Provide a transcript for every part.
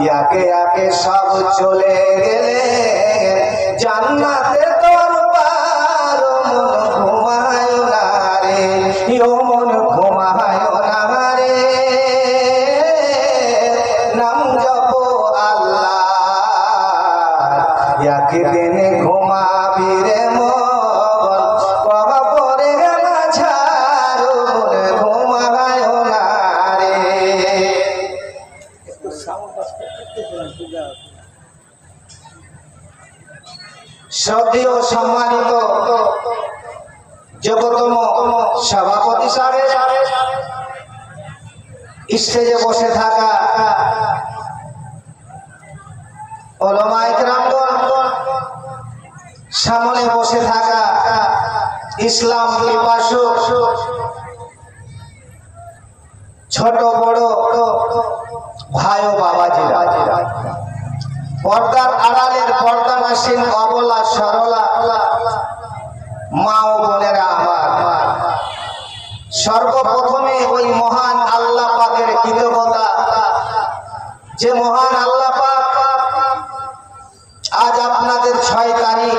ইয়াকে ইয়াকে সব চলে গেলে জান্নাতে দরবার মন ঘুমায় না রে ও মন ঘুমায় না রে নাম জপ আল্লাহ ইয়াকে দিনে ঘুমাবি রে মন কবরে না ছাড়ো মন ঘুমায় না রে। শ্রদ্ধেয় সম্মানিত যোগ্যতম সভাপতি সাহেব, স্টেজে বসে থাকা ওলামায়ে কেরামগণ, সামনে বসে থাকা ইসলাম পিপাসু ছোট বড় ভাই ও বাবাজিরা, পর্দার আড়ালের পর্দানাসীন অবলা সরলা মা ও বোনেরা আমার, সর্বপ্রথমে ওই মহান আল্লাহ পাকের কৃতজ্ঞতা, যে মহান আল্লাহ পাক আজ আপনাদের 6 তারিখ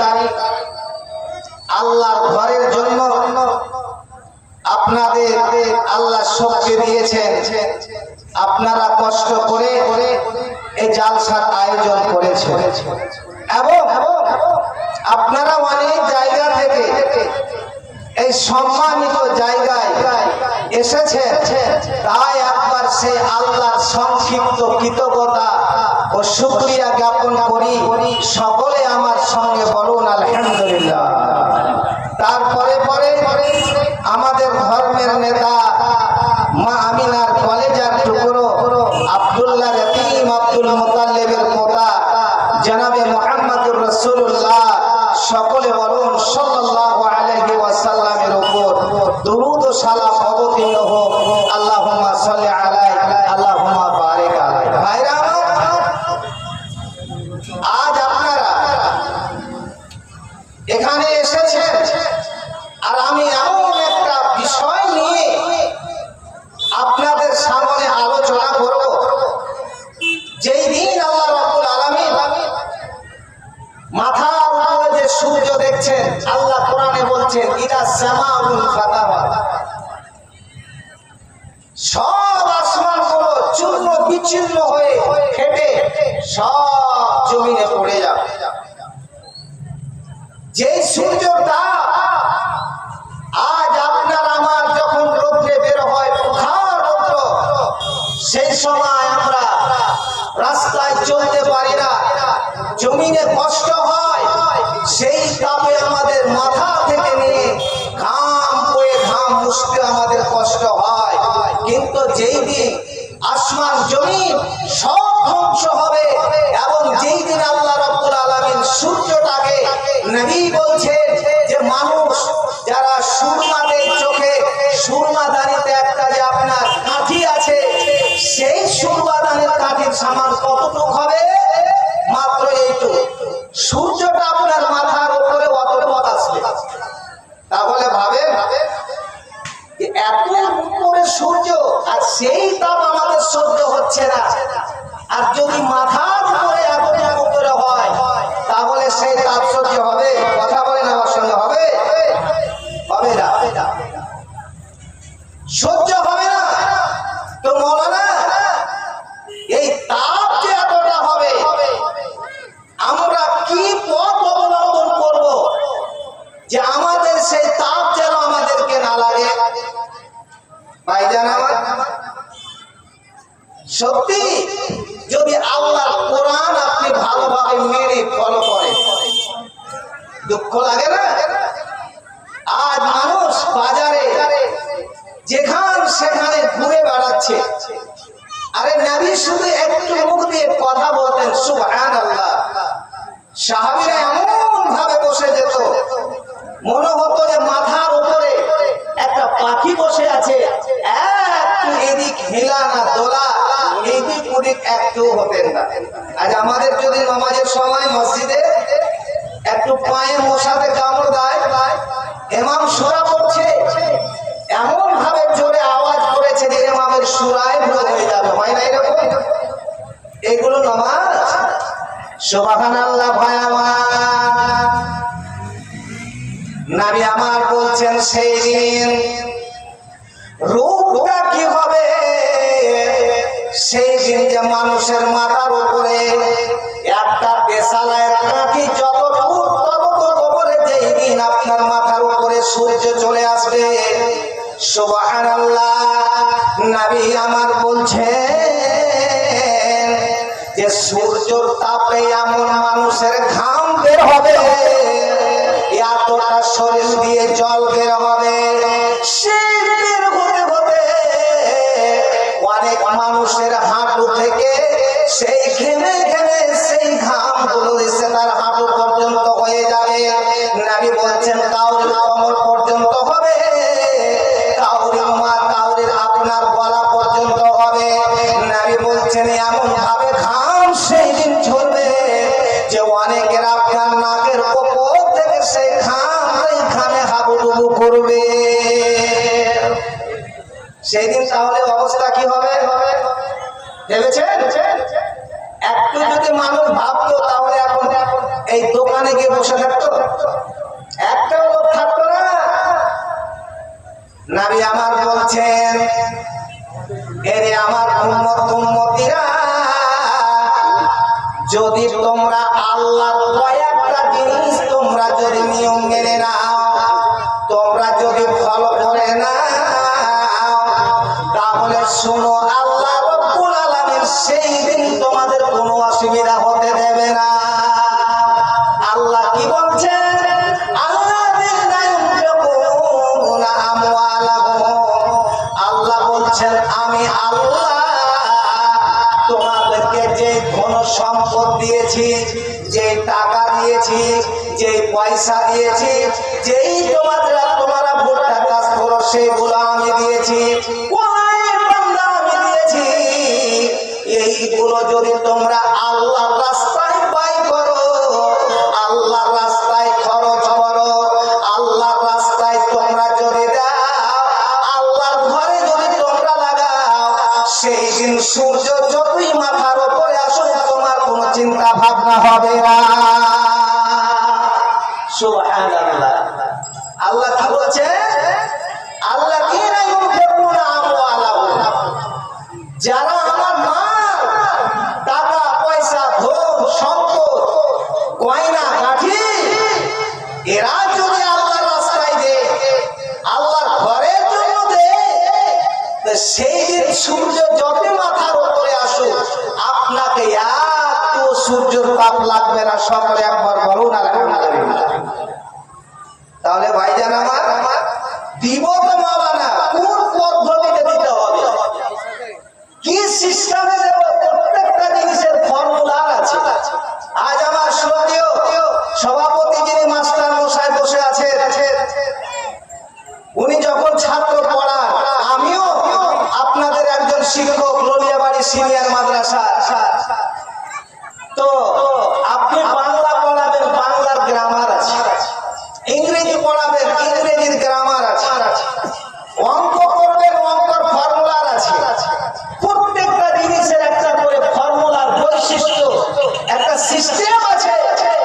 আল্লাহর ঘরের জন্য আপনাদের আল্লাহ শক্তি দিয়েছেন। আপনারা কষ্ট করে এই জালসার আয়োজন করেছেন এবং আপনারা অনেক জায়গা থেকে এই সম্মানিত জায়গায় এসেছেন। তাই একবার সেই আল্লাহর সংক্ষিপ্ত কৃতজ্ঞতা ও শুকরিয়া জ্ঞাপন করি। সকলে আমার সঙ্গে বলুন আলহামদুলিল্লাহ। তারপরে আমাদের ধর্মের নেতা মা আমিনার কলেজার টুকরো আব্দুল্লাহ রতিম আব্দুল মুতাল্লিবের পোতা জনাবে মুহাম্মদুর রাসূলুল্লাহ, সকলে বলুন সাল্লাল্লাহু আলাইহি ওয়াসাল্লামের উপর দরুদ ও সালাম অবতীর্ণ হোক। আল্লাহুম্মা সাল্লি আলাইহি আল্লাহুম্মা বারিক আলাইহি। ভাইরা আমার, আজ আপনারা এখানে এসেছেন আর আমি এমন একটা বিষয় নিয়ে আপনাদের সামনে আলোচনা করব, যেই দিন আল্লাহ রাব্বুল আলামিন মাথার উপরে যে সূর্য দেখছেন, আল্লাহ কোরআনে বলছেন ইদা সামাউল ফাতারাত, সব আসমানগুলো চূর্ণ বিচ্ছিন্ন হয়ে ফেটে সব জমিনে পড়ে যাবে। যেই সূর্যটা আজ আপনার আমার যখন রৌদ্রে বের হয়, প্রখর রৌদ্র, সেই সময় আমরা রাস্তায় চলতে পারি না, জমিনে কষ্ট হয়, সেই তাপে আমাদের মাথা থেকে নিয়ে ঘাম বয়ে ঘাম মুছতে আমাদের কষ্ট হয়। কিন্তু যেই দিন আসমান জমিন সব ধ্বংস হবে এবং যেই দিন আল্লাহ রাব্বুল আলামিন সূর্যটাকে, নবী বলছেন যে মানুষ যারা সুরমাদের চোখে সুরমাদানিতে একটা যে আপনার কাঠি আছে, সেই সুরমাদানের কাঠির সামান কতটুক হবে? মাত্র এইটুকু। সূর্যটা আপনার মাথার উপরে অতটুকু আসবে। তাহলে ভাবেন এত উপরে সূর্য আর সেই তাপ আমাদের সহ্য হচ্ছে না, আর যদি মাথার উপরে এতটুকু উপরে হয় তাহলে সেই তাপ সহ্য হবে? কথা বলেন আমার সঙ্গে, হবে? হবে না, সহ্য হবে না। তো মৌলানা, এই তাপ যে এতটা হবে, আমরা কি পথ অবলম্বন করব যে আমাদের সেই তাপ যেন আমাদেরকে না লাগে? ভাইজান আমার, সত্যি যদি আল্লাহর কোরআন আপনি ভালোভাবে মেনে ফলো করেন, দুঃখ লাগে না? আজ মানুষ বাজারে যেখান সেখানে ঘুরে বেড়াচ্ছে। আরে নবী শুধু একটু মুখ দিয়ে কথা বলতেন, সুবহানাল্লাহ, সাহাবীরা এমন ভাবে বসে যেত, মনে হতো যে মাথার উপরে একটা পাখি বসে আছে, একটু এদিক হিলা না দোলা, এদিক ওদিক একটু হতেন না। আজ আমাদের যদি নামাজের সময় মসজিদে একটু পায়ে মশাতে কামড় দেয়, ইমাম সূরা পড়ছে, এমন ভাবে জোরে আওয়াজ করেছে যে ইমামের সূরায় ভুল হয়ে যাবে, হয় না এরকম? এগুলো নামাজ? সুবহানাল্লাহ। ভাই আমার, নবী আমার বলছেন সেই দিন রূপটা কি হবে, সেই দিন যে মানুষের মাথার উপরে একটা পেশালায় কাঠি যতটুকু ততটুকু করে, যেই দিন আপনার মাথার উপরে সূর্য চলে আসবে। সুবহানাল্লাহ। নবী আমার বলছেন যে সূর্যের তাপে এমন মানুষের ঘাম বের হবে, এতটা শরীর দিয়ে জল বের হবে, সেই বের হতে হতে অনেক মানুষের হাঁটু থেকে সেই ঘেমে ঘেমে সেই ঘাম গুলো এসে তার হাঁটু পর্যন্ত হয়ে যাবে। নবী বলছেন কাউরির কোমর পর্যন্ত হবে, কাউরির কাউরির আপনার গলা পর্যন্ত হবে। নবী বলছেন এমন ভাবে ঘাম সেই দিন ঝরবে যে অনেকের আপনার নাকের উপর থেকে সেই ঘামে হাবুডুবু করবে। সেদিন তাহলে অবস্থা কি হবে ভেবেছেন? একটু যদি মানুষ ভাবতো তাহলে এখন এই দোকানে গিয়ে বসে থাকতো, একটা লোক থাকতো না। নবী আমার বলছেন এরে আমার উম্মত উম্মতিরা, যদি তোমরা আল্লাহর কয়েকটা জিনিস তোমরা যদি নিয়ম মেনে নাও, তোমরা যদি ফলো করে নাও, তাহলে শোনো আল্লাহ রাব্বুল আলামিন সেই দিন তোমাদের কোনো অসুবিধা হতে দেবে না। আল্লাহ কি বলছেন? আল্লাহ বলছেন আমি আল্লাহ তোমাদেরকে যে ধন সম্পদ দিয়েছি, যে টাকা দিয়েছি, যে পয়সা দিয়েছি, যেই তোমরা ভোটটা কাজ করো সেগুলো আমি দিয়েছি, আমি দিয়েছি। এইগুলো যদি তোমরা আল্লাহর রাস্তায় ব্যয় করো, আল্লাহর রাস্তায় খরচ করো, আল্লাহর রাস্তায় তোমরা যদি দাও, আল্লাহর ঘরে যদি তোমরা লাগাও, সেই দিন সূর্য যতই মাথার উপরে আসুক তোমার কোনো চিন্তা ভাবনা হবে না। সুবহানাল্লাহ। আল্লাহ কি বলছে? আল্লাহ কি না ইউনফিকুনা আমওয়ালাহুম, যারা আমার মাল, টাকা পয়সা, ধন সম্পদ, গয়না গাঠি, এরা যদি আল্লাহর রাস্তায় দেয়, আল্লাহর ঘরের জন্য দেয়, তো সেই দিন সূর্য যত মাথার উপরে আসুক আপনাকে এত সূর্যের তাপ লাগবে না। সকলে একবার বলুন আলহামদুলিল্লাহ। তাহলে ভাইজান আমার, দিব তো মাওলানা, কোন পদ্ধতিতে দিতে হবে, কি সিস্টেমে দেব, প্রত্যেকটা জিনিসের ফর্মুলা আছে। আজ আমার শ্রদ্ধেয় সভাপতি যিনি মাস্টার মশাই বসে আছেন, উনি যখন ছাত্র পড়ান, আমিও আপনাদের একজন শিক্ষক, ললিয়াবাড়ি সিনিয়র মাদ্রাসা। তো আপনি বাংলা পড়াবেন, বাংলার গ্রামার আছে, ইংরেজি পড়াবেন, ইংরেজির গ্রামার আছে, অঙ্ক করবেন, অঙ্কর ফর্মুলার আছে। প্রত্যেকটা জিনিসের একটা করে ফর্মুলার বৈশিষ্ট্য, একটা সিস্টেম আছে।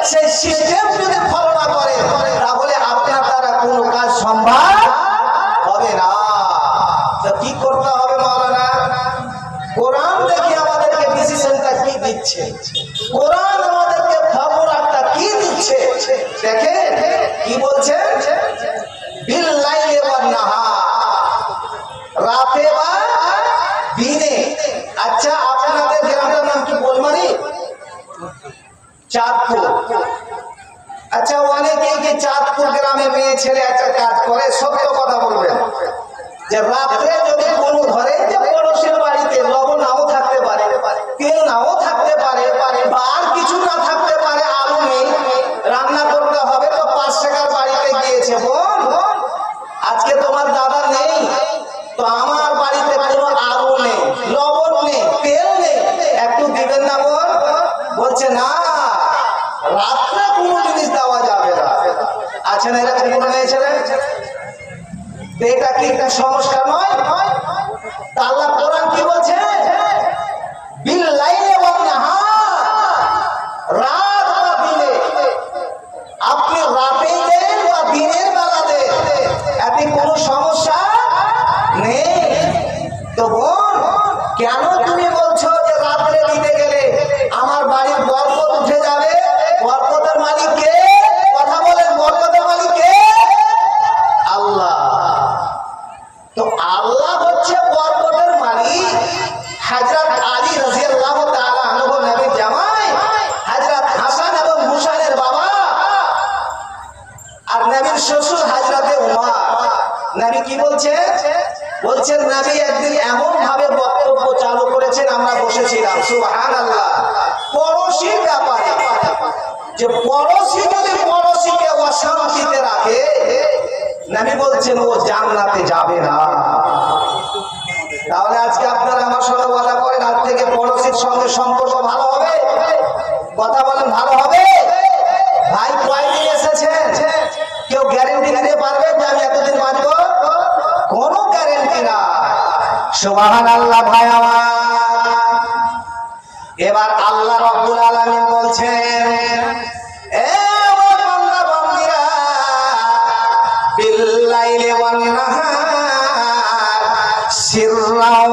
সেই সিস্টেম যদি ফলো না করে তাহলে আপনার দ্বারা কোনো কাজ সম্ভব হবে না। তো কি করতে হবে মাওলানা? কোরআন দেখি আমাদেরকে ডিসিশনটা কি দিচ্ছে, কোরআন আমাদেরকে ফর্মুলাটা কি দিচ্ছে দেখেন। কি বলছে? বিল্লাইলি ওয়ান নাহার, রাতে বা দিনে। আচ্ছা আপনাদের গ্রামের নাম কি বলমারি? চাঁদপুর। আচ্ছা অনেকেই কি চাঁদপুর গ্রামে মেয়ে ছেলে একটা কাজ করে, সত্য কথা বলবেন যে রাত্রে যদি কোনো ঘরে যে পড়োশের বাড়িতে লবণ নাও থাকতে পারে, তেল নাও থাকতে পারে, বা আর কিছু না থাকতে পারে, আলু নেই, রান্না করতে হবে, তো 5 টাকার বাড়িতে গিয়েছে, বোন আজকে তোমার দাদা নেই, তো আমার বাড়িতে কোনো আলু নেই, লবণ নেই, তেল নেই, একটু দিবেন না বোন? বলছে না, রাত্রে কোনো জিনিস দেওয়া যাবে না। আছে না এরকম কোনো মেয়ে ছেলে? এটা কি একটা সংস্কার নয়? আল্লাহ কোরআন কি বলছে? বিল্লাইলি ওয়ান নাহার, বলছেন নবী একদিন এমন ভাবে বক্তব্য চালু করেছেন, আমরা বসেছিলাম, সুবহানাল্লাহ, পড়োশীর ব্যাপারে, যে পড়োশী যদি পড়োশীকে অশান্তিতে রাখে, নবী বলছেন ও জান্নাতে যাবে না। তাহলে আজকে আপনারা আমার সঙ্গে ওয়াদা করেন, আজ থেকে পড়োশীর সঙ্গে সম্পর্ক ভালো হবে? কথা বলেন, ভালো হবে? ভাই কয়দিন এসেছেন? কেউ গ্যারেন্টি দিতে পারবে যে আমি এতদিন বাঁচব? কোনো গ্যারেন্টি না। সুবহানাল্লাহ। ভাই আমার, এবার আল্লাহ রাব্বুল আলামিন বলছেন, এ আমার বান্দা বান্দীরা, বিল্লাইলি ওয়ান নাহার সিররাও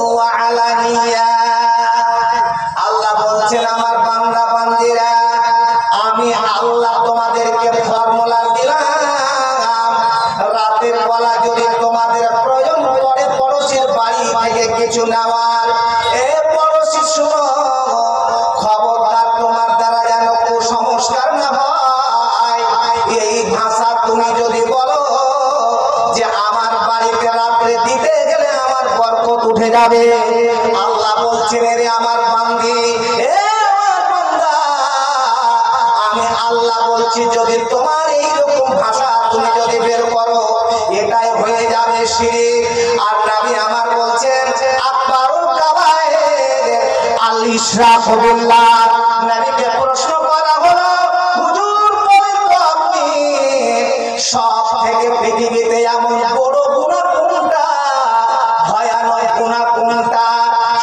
ওয়া আলানিয়া। আল্লাহ বলছেন, আমার বান্দা বান্দীরা, আমি আল্লাহ তোমাদেরকে ফর্মুলা দিলাম, রাতের বেলা যদি তোমাদের প্রয়োজন পড়ে পড়োশীর বাড়ি থেকে কিছু নেওয়ার, এ পড়োশী শুনো, খবরদার তোমার দ্বারা যেন কুসংস্কার না হয়। এই ভাষা তুমি যদি বলো যে আমার বাড়িতে রাত্রে দিতে গেলে আমার বরকত উঠে যাবে, আল্লাহ বলছেন, রে আমার বান্দি, আমি আল্লাহ বলছি, যদি তোমার এইরকম ভাষা তুমি যদি বের করো, এটাই হয়ে যাবে শিরক। আর নবী আমার বলছেন, আকবারুল কাবায়ের আল ইশরাকু বিল্লাহ। নবীকে প্রশ্ন করা হলো, হুজুর বলেন তো আপনি, সব থেকে পৃথিবীতে এমন বড় গুনাহ কোনটা, ভয়ানক গুনাহ কোনটা,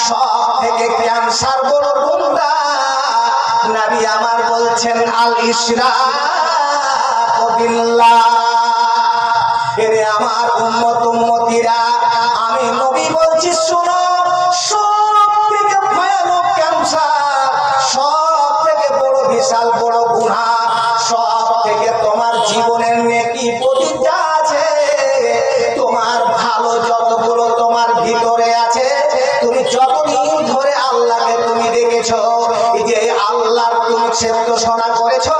সব থেকে ক্যান্সার বড় কোনটা? নবী আমার বলছেন, আল ইশরাকু বিল্লাহ। এরে আমার উম্মত উম্মতিরা, আমি নবী বলছি, শোনো, সব থেকে ভয়ানক ক্যান্সার, সব থেকে বড় বিশাল বড় গুনাহ, সব থেকে তোমার জীবনের নেকি প্রতিজ্ঞা আছে, তোমার ভালো যতগুলো তোমার ভিতরে আছে, তুমি যতদিন ধরে আল্লাহকে তুমি দেখেছো, এই যে আল্লাহর তুমি সত্য শোনা করেছো,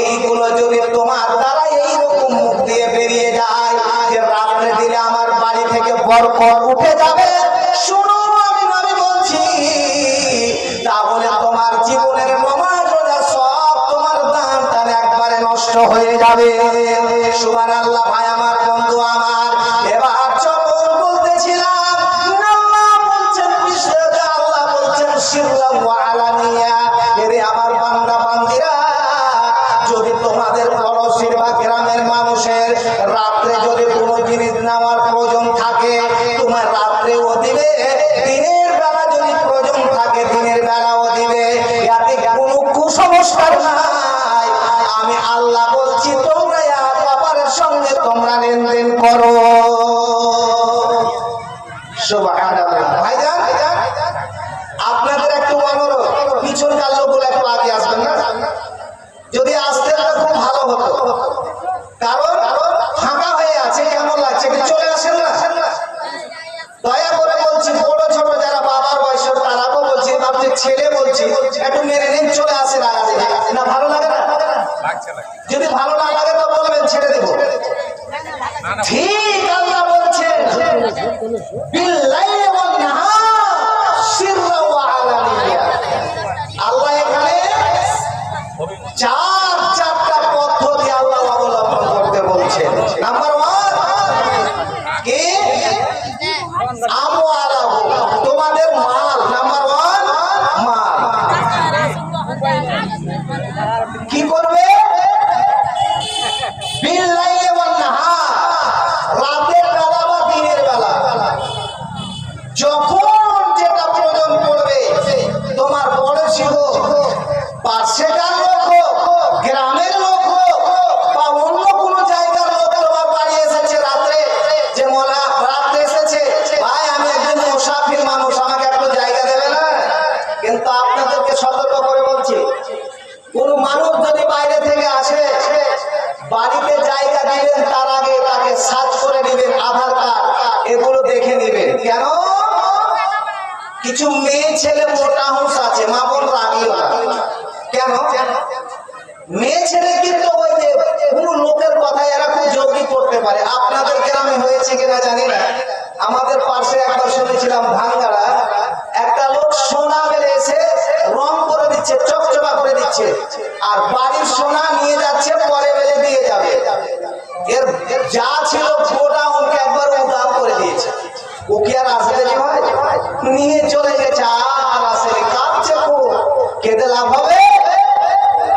এইগুলো যদি তোমার দ্বারা এইরকম মুখ দিয়ে বেরিয়ে যায় যে রাত্রে দিলে আমার বাড়ি থেকে বরকত উঠে যাবে, শুনো আমি নবী বলছি, তাহলে তোমার জীবনের নামাজ রোজা সব তোমার দান টান একবারে নষ্ট হয়ে যাবে। সুবহানাল্লাহ। ভাই আমার, বন্ধু আমার, এবার চলুন বলতেছিলাম, আল্লাহ বলছেন বিষয়টা, আল্লাহ বলছেন সিররাও ওয়া আলানিয়া। এরে আমার বান্দা বান্দীরা, যদি তোমাদের পড়োশীর বা গ্রামের মানুষের রাত্রে যদি কোনো জিনিস নেওয়ার প্রয়োজন থাকে, তোমার রাত্রেও দিবে, দিনের বেলা যদি প্রয়োজন থাকে দিনের বেলাও দিবে, এতে কোনো কুসংস্কার নাই। আমি আল্লাহ বলছি, তোমরা ব্যাপারের সঙ্গে তোমরা লেনদেন করো। সুবহানাল্লাহ। ভাইজান, আপনাদের একটু অনুরোধ, পিছনকার লোকগুলো একটু আগে আসবেন না? যদি আসতেন তো খুব ভালো হতো, কারণ ফাঁকা হয়ে আছে, কেমন লাগছে, একটু চলে আসেন না? দয়া করে বলছি, বড় ছোট যারা বাবার বয়সের তারাও বলছি, আপনি ছেলে বলছি, একটু মেরে নিন, চলে আসেন আগে। না ভালো লাগে না? যদি ভালো না লাগে তো বলবেন, ছেড়ে দেব। ঠিক আল্লাহ বলছেন, বিল্লাইলি ওয়ান নাহার সিররাও ওয়া আলানিয়া। আল্লাহ এখানে চারটা পদ্ধতি আল্লাহ অবলম্বন করতে বলছেন। নাম্বার 1 কি? আমওয়ালাহু, তোমাদের মাল। নাম্বার 1 মাল। কি করবে? বিল্লাইলি ওয়ান নাহার, রাতের বেলা বা দিনের বেলা যখন যেটা প্রয়োজন পড়বে, তোমার পড়োশী হোক, পাশেকার লোক হোক, গ্রামের লোক হোক, বা অন্য কোনো জায়গার লোক তোমার বাড়ি এসেছে রাত্রে, যে মোলা রাত্রে এসেছে, ভাই আমি একজন মুসাফির মানুষ, আমাকে একটু জায়গা দেবে না? কিন্তু আপনাদেরকে সতর্ক করে বলছি, কোন মানুষ যদি বাইরে থেকে আসে, বাড়িতে জায়গা দিবেন তার আগে তাকে সার্চ করে নেবেন, আধার কার্ড এগুলো দেখে নেবেন। কেন? কিছু মেয়ে ছেলে মোটা হুঁশ আছে, মা বোন রাগিও না। কেন? মেয়ে ছেলে কিন্তু ওই যে কোনো লোকের কথা এরা খুব জলদি করতে পারে। আপনাদের গ্রামে হয়েছে কিনা জানি না, আমাদের পাশে একবার শুনেছিলাম ভাঙ্গাড়া একটা লোক সোনা বেলে এসে রং করে দিচ্ছে, চকচকা করে দিচ্ছে, আর বাড়ির সোনা নিয়ে যাচ্ছে, পরে বেলে দিয়ে যাবে। এর যা ছিল গোটা ওকে একবার উদাম করে দিয়েছে। ও কি আর আসবে? নিয়ে চলে গেছে, আর আসেনি। কাঁদছে খুব, কেঁদে লাভ হবে?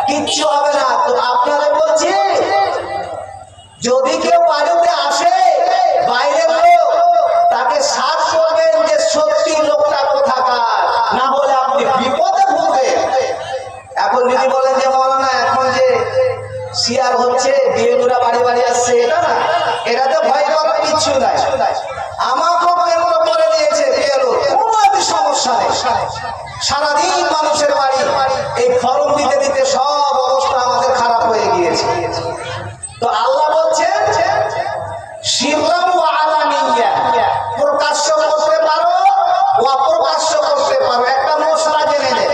কিচ্ছু হবে না। তো আপনাদের বলছি, যদি কেউ বাড়িতে আসে বাইরের লোক, তাকে সার্চ করবেন যে সত্যি লোকটা কোথাকার, না হলে আপনি বিপদে পড়বেন। এখন যদি বলেন যে মৌলানা এখন যে শিয়ার হচ্ছে, বিয়েগুলা বাড়ি বাড়ি আসছে, এটা না, এটাতে ভয় করার কিচ্ছু নাই। আমাকেও কেন্দ্র করে দিয়েছে বিয়েরও, কোনো সমস্যা নেই। সারাদিন মানুষের বাড়ি এই ফরম দিতে দিতে সব অবস্থা আমাদের খারাপ হয়ে গিয়েছে। তো আল্লাহ বলছেন সিররাম ওয়া আলানিয়া, প্রকাশ্য করতে পারো, অপ্রকাশ্য করতে পারো। একটা মশলা জেনে নেন,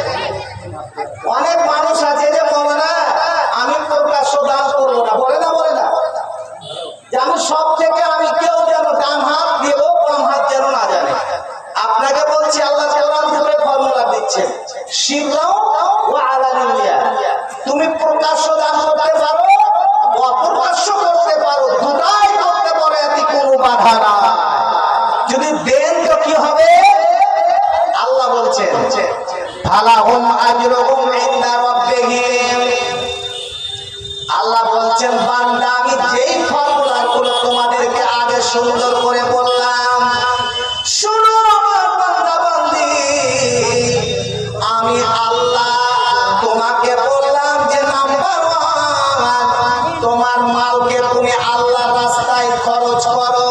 অনেক মানুষ আছে যে মৌলানা আমি প্রকাশ্য দান করবো না, বলে না যে আমি সব থেকে আমি কেউ যেন ডান হাত দেবো, বাম হাত যেন না জানে। আপনাকে বলছি আল্লাহ কোরআন থেকে ফর্মুলা দিচ্ছে, সিররাম ওয়া আলানিয়া, তুমি প্রকাশ্য দান করতে পারো, অপ্রকাশ্য করতে পারো, দুটাই করতে পারো, এতে কোনো বাধা না। যদি দেন তো কি হবে? আল্লাহ বলছেন ফালাহুম আজরুহুম ইনদা রাব্বিহিম। আল্লাহ বলছেন বান্দা, আমি যেই ফর্মুলাগুলো তোমাদেরকে আগে সুন্দর করে বললাম, শোনো আমার বান্দা বান্দি, আমি আল্লাহ তোমাকে বললাম যে নাম্বার 1, তোমার মালকে তুমি আল্লাহর রাস্তায় খরচ করো।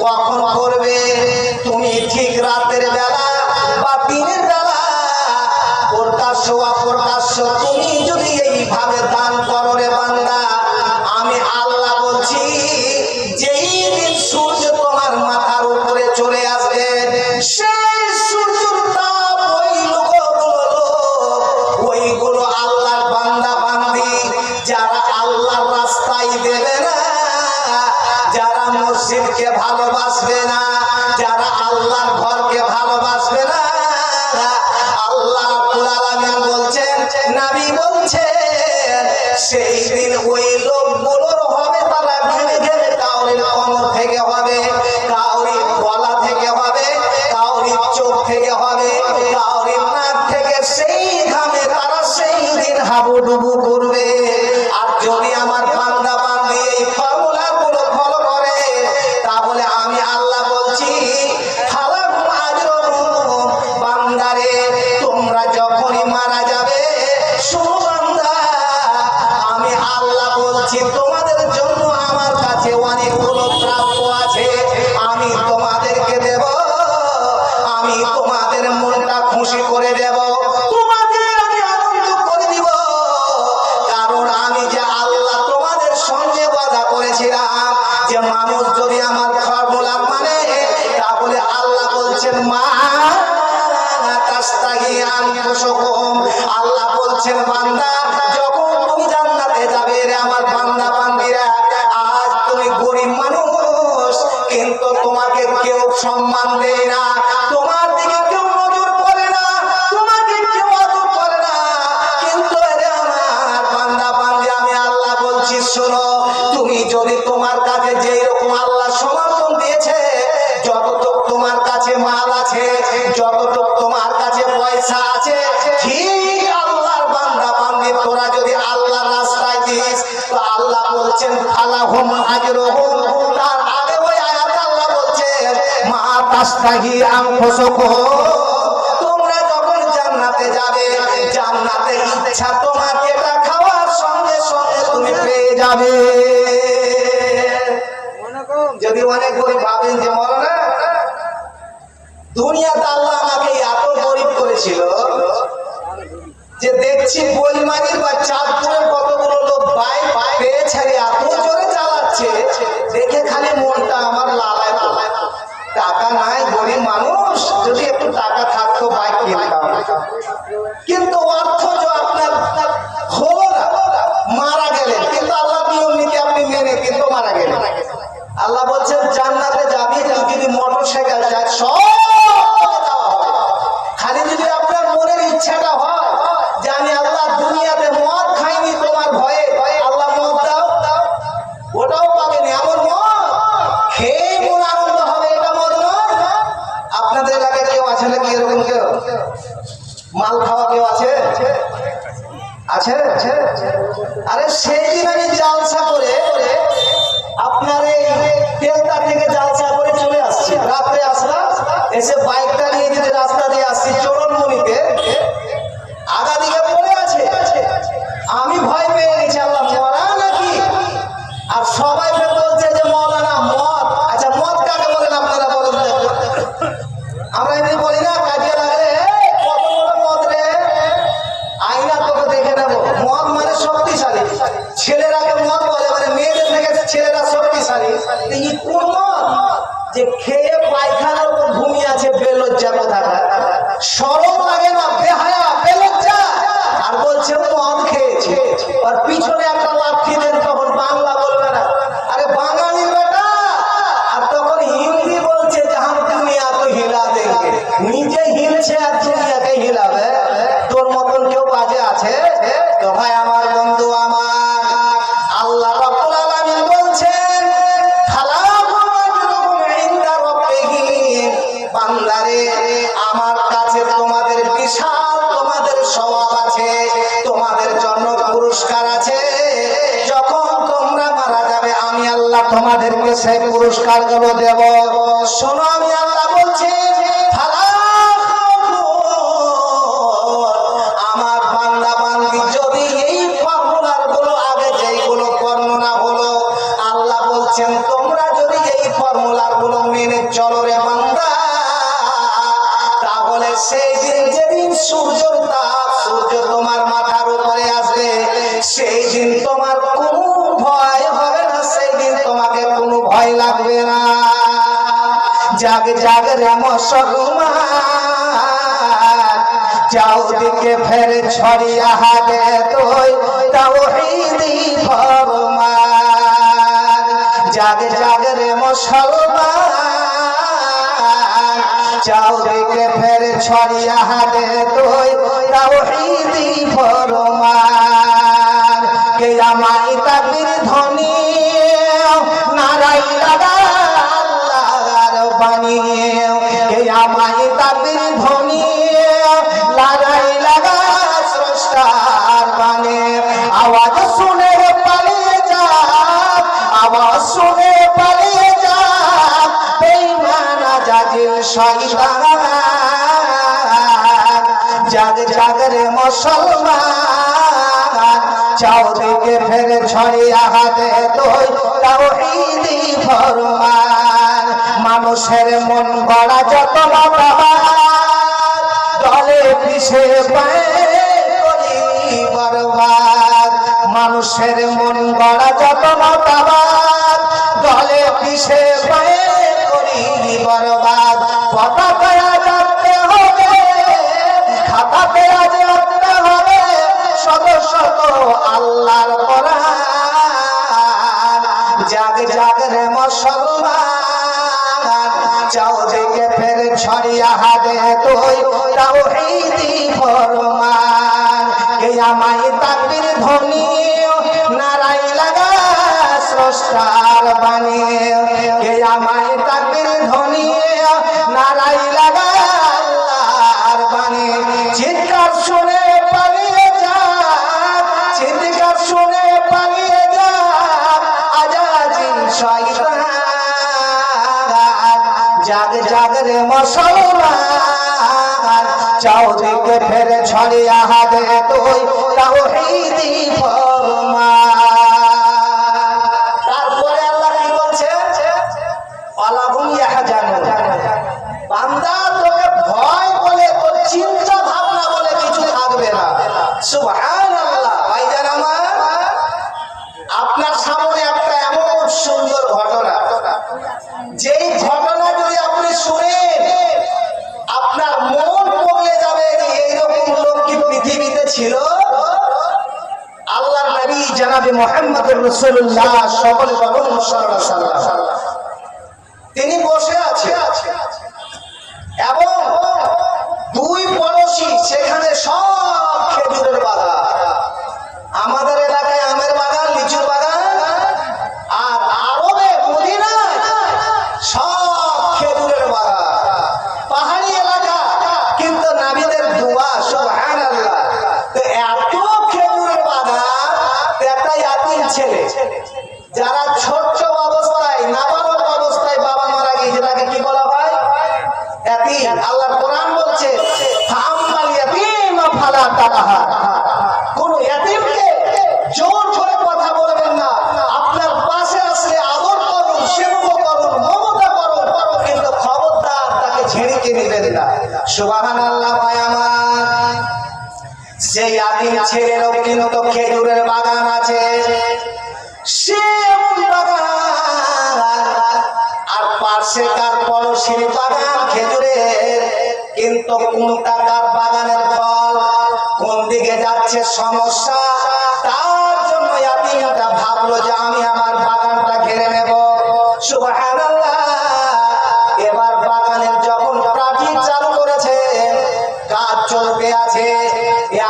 কখন করবে? তুমি ঠিক রাতের বেলা বা দিনের বেলা, প্রকাশ্য অপ্রকাশ্য, তুমি যদি এইভাবে দান করো রে বান্দা, আমি আল্লাহ বলছি যেই দিন সূর্য তোমার মাথার উপরে চলে আসবে, সেই সূর্যের তাপ ওইগুলো আল্লাহর বান্দা বান্দি যারা আল্লাহর রাস্তায় দেবে না, যারা মসজিদকে ভালোবাসবে না, যারা আল্লাহর ঘরকে ভালোবাসবে না, আল্লাহ রাব্বুল আলামিন বলছেন, নবী বলছেন, সেই দিন ওই লোকগুলোর হবে তারা ঘেমে ঘেমে, কাউরির কোমর থেকে হবে, কাউরির গলা থেকে হবে, কাউরির চোখ থেকে হবে, কাউরির নাক থেকে, সেই ঘামে তারা সেই দিন হাবুডুবু করবে। আর যদি আমার বান্দা বান্দি এই ফর্মুলাগুলো ফলো করে, তাহলে আমি আল্লাহ বলছি ফালাহুম আজরুহুম, বান্দারে তোমরা যখনই মারা যাবে, শোনো বান্দা, আমি আল্লাহ বলছি তোমাদের জন্য আমার কাছে অনেকগুলো প্রাপ্য আছে, আমি তোমাদেরকে দেব, আমি তোমাদের মনটা খুশি করে দেব, তোমাদের আমি আনন্দ করে দিব। কারণ আমি যে আল্লাহ তোমাদের সঙ্গে ওয়াদা করেছিলাম যে মানুষ যদি আমার ফর্মুলা মানে, তাহলে আল্লাহ বলছেন মা তাস্তাগি আনফুসুকুম, আল্লাহ বলছেন বান্দা যখন তুমি জান্নাতে যাবে রে আমার বান্দা বান্দিরা, আজ তুমি গরিব মানুষ, কিন্তু তোমাকে কেউ সম্মান দেয় না, তোমার দিকে কেউ নজর করে না, তোমাকে কেউ আদর করে না, কিন্তু রে আমার বান্দা বান্দি, আমি আল্লাহ বলছি শোনো, তুমি যদি তোমার কাছে যেই রকম আল্লাহ সমর্থন দিয়েছে, যতটুক তোমার কাছে মাল আছে, যতটুক তোমার কাছে পয়সা আছে, ঠিক আল্লাহর বান্দা বান্দি তোরা যদি আল্লাহর রাস্তায় দিস, তো আল্লাহ বলছেন ফালাহুম আজরুহুম। তার আগে ওই আয়াতে আল্লাহ বলছেন মা তাস্তাগি আনফুসুকুম, তোমরা যখন জান্নাতে যাবে, জান্নাতে ইচ্ছা তোমার যেটা খাওয়ার সঙ্গে সঙ্গে তুমি পেয়ে যাবে। যদি অনেক গরিব ভাবেন যে মৌলানা দুনিয়াতে আল্লাহ আমাকে এত গরিব করেছিল যে দেখছি বইমারির বা চাঁদপুরের কতগুলো লোক বাইক পেয়ে ছেড়ে এত জোরে চালাচ্ছে, দেখে খালি মনটা আমার লালায়। টাকা নাই, গরিব মানুষ, যদি একটু টাকা থাকতো বাইক কিনতাম, কিন্তু অর্থ যে আপনার হলো না, মারা গেলেন, কিন্তু আল্লাহ নিয়ম মাল খাওয়া কেউ আছে? আছে? আরে সেই দিন আমি জালসা করে আপনার এই তেলতা থেকে জালসা করে চলে আসছি, রাত্রে আসলাম, এসে বাইকটা নিয়ে যদি রাস্তা দিয়ে আসছি চরণমণিতে, আগা দিকে পড়ে আছে। আমি ভয় পেয়ে গেছি, আল্লাহ মরা নাকি। আর সবাই ফের বলছে যে মৌলানা মদ। আচ্ছা মদ কাকে বলেন আপনারা বলেন? আমরা এমনি বলি না কাজে লাগলে কত বড় মদ রে, আইনা তোকে দেখে নেবো। মদ মানে শক্তিশালী, ছেলেরাকে মদ বলে, মানে মেয়েদের থেকে ছেলেরা শক্তিশালী। কোন মদ যে খেয়ে পায়খানার উপর ঘুমিয়ে আছে, বেলজ্জা কোথাকার, শরম লাগে না, বেহায়া বেলজ্জা, আর বলছে মদ খেয়েছে। আর পিছনে একটা লাঠি দেন, তখন বাংলা বলবে না, আরে বাঙালির বেটা। আর তখন হিন্দি বলছে যে হাম দুনিয়া তো হিলা দেंगे, নিজে হিলছে আর দুনিয়াকে হিলাবে। তোর মতন কেউ বাজে আছে? তো ভাই আমার, বন্ধু আমার, আল্লাহ রাব্বুল আলামিন বলছেন বান্দারে, আমার কাছে তোমাদের বিশাল তোমাদের স্বভাব আছে, তোমাদের জন্য পুরস্কার আছে। যখন তোমরা মারা যাবে আমি আল্লাহ তোমাদেরকে সেই পুরস্কার গুলো দেব। শোনো, আমি আল্লাহ বলছি আমার বান্দা বান্দি যদি এই ফর্মুলার গুলো আগে যেইগুলো বর্ণনা হলো, আল্লাহ বলছেন তোমরা যদি এই ফর্মুলার গুলো মেনে চলো রে বান্দা, তাহলে সেই দিন যেদিন সূর্যের তাপ, সূর্য তোমার মাথার উপরে আসবে, সেই দিন তোমার কোনো ভয় হবে না, সেই দিন তোমাকে কোনো ভয় লাগবে না। জাগ জাগ রে মুসলমান, চাউদিকে ফের ছড়িয়া হাতে তুই তাওহীদি ফরমান। জাগ জাগ রে মুসলমান, চাউদিকে ফের ছড়িয়া হাতে তুই তাওহীদি ফরমান। কিয়ামত তাকবীর ধ্বনি নারাই লাগা আল্লাহর বাণী, কিয়ামত তাকবীর ধ্বনি নারাই লাগা স্রষ্টার বাণী। আওয়াজ শুনে পালিয়ে যা, আওয়াজ শুনে পালিয়ে যা বেঈমান জাজিল শয়তান। জাগ জাগ রে মুসলমান, চাউদিকে ফের ছড়িয়া হাতে তুই তাওহীদি ফরমান। মানুষের মন গড়া যত মতবাদ, দলে পিছে পায়ে করি বরবাদ। মানুষের মন গড়া যত মতবাদ, দলে পিছে পায়ে করি বরবাদ। পতাকা যাতে হবে, খাতাতে আজ রাখতে হবে শত শত আল্লাহর কোরআন। জাগ জাগ রে মুসলমান, চাউদিকে ফের ছড়িয়া হাতে তুই তাওহীদি ফরমান। কিয়ামত তাকবীর ধ্বনি নারাই লাগা স্রষ্টার বাণী, কিয়ামত তাকবীর ধ্বনি নারাই লাগা আল্লাহর বাণী। চিৎকার শুনে পালিয়ে যা, চিৎকার শুনে পালিয়ে যা আজাজিল শয়তান। জাগ জাগ রে মুসলমান, চাউদিকে ফের ছড়িয়া হাতে তুই তাওহীদি ফরমান। তারপরে আল্লাহ কি বলছে? আলাহুম ইয়াহজানুন, বান্দা তোকে ভয় বলে, তোর চিন্তা ভাবনা বলে কিছু থাকবে না। সুবহানাল্লাহ। ভাইজান আমার, আপনার সামনে একটা এমন সুন্দর ঘটনা, যেই ঘটনা যদি আপনি শুনেন আপনার মন পড়ে যাবে যে এইরকম লোক কি পৃথিবীতে ছিল। আল্লাহর নবী জনাবে মুহাম্মদুর রাসূলুল্লাহ সকলে বলুন সাল্লাল্লাহু আলাইহি ওয়াসাল্লাম, তিনি বসে আছে এবং দুই পড়োশী সেখানে সব খেজুরের বাগান। আমাদের এলাকায় আমের বাগান, লিচুর বাগান, আর আরবে মদিনায় সব খেজুরের বাগান। পাহাড়ি এলাকা, কিন্তু নবীদের তাকাহা। কোন এতিমকে জোর করে কথা বলবেন না, আপনার পাশে আসলে আদর করুন, সেবা করুন, মমতা করুন, কিন্তু খবরদার তাকে ঝেড়ে নেবেন না। সুবহানাল্লাহ। ভাই আমার, সেই আদিম ছেলেরও কিন্তু খেজুরের বাগান আছে, সে বাগান আর পাশে কার পড়শির বাগান খেজুরের, কিন্তু কোন টাকার বাগানের ফল কোন দিকে যাচ্ছে সমস্যা, তার জন্য ইয়াতিমটা ভাবলো যে আমি আমার বাগানটা ঘিরে নেব। সুবহানাল্লাহ। এবার বাগানের যখন প্রাচীর চালু করেছে, কাজ চলতে আছে,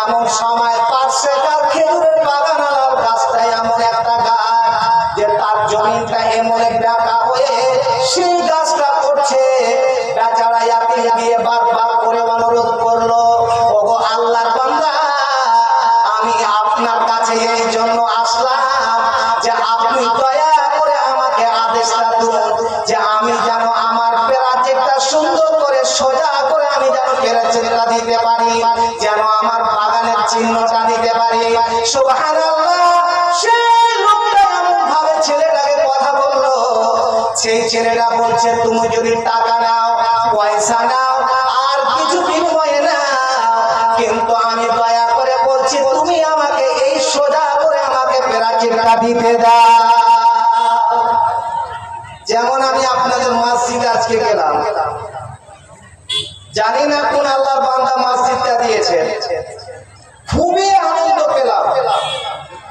এমন সময় পাশে কার খেজুরের বাগানালার গাছটা এমন একটা গাছ যে তার জমিটা এমন একটা হয়ে সেই গাছটা করছে। বেচারা ইয়াতিম গিয়ে বারবার করে অনুরোধ করলো, ওগো আল্লাহর বান্দা, আমি আপনার কাছে এই জন্য আসলাম যে আপনি দয়া করে আমাকে আদেশটা দিন যে আমি যেন আমার প্রাচীরটা সুন্দর করে সোজা করে আমি যেন প্রাচীরটা দিতে পারি, যেন আমার বাগানের চিহ্নটা দিতে পারি। সুবহানাল্লাহ। সেই লোকটা এমন ভাবে ছেলেটাকে কথা বললো, সেই ছেলেটা বলছে তুমি যদি টাকা নাও, পয়সা নাও, আর কিছু বিনিময়ে নাও, কিন্তু আমি দয়া করে বলছি তুমি আমাকে এই সোজা করে আমাকে প্রাচীরটা দিতে দাও। যেমন আমি আপনাদের মসজিদে আজকে গেলাম, জানি না কোন আল্লাহর বান্দা মসজিদটা দিয়েছে, খুবই আনন্দ পেলাম,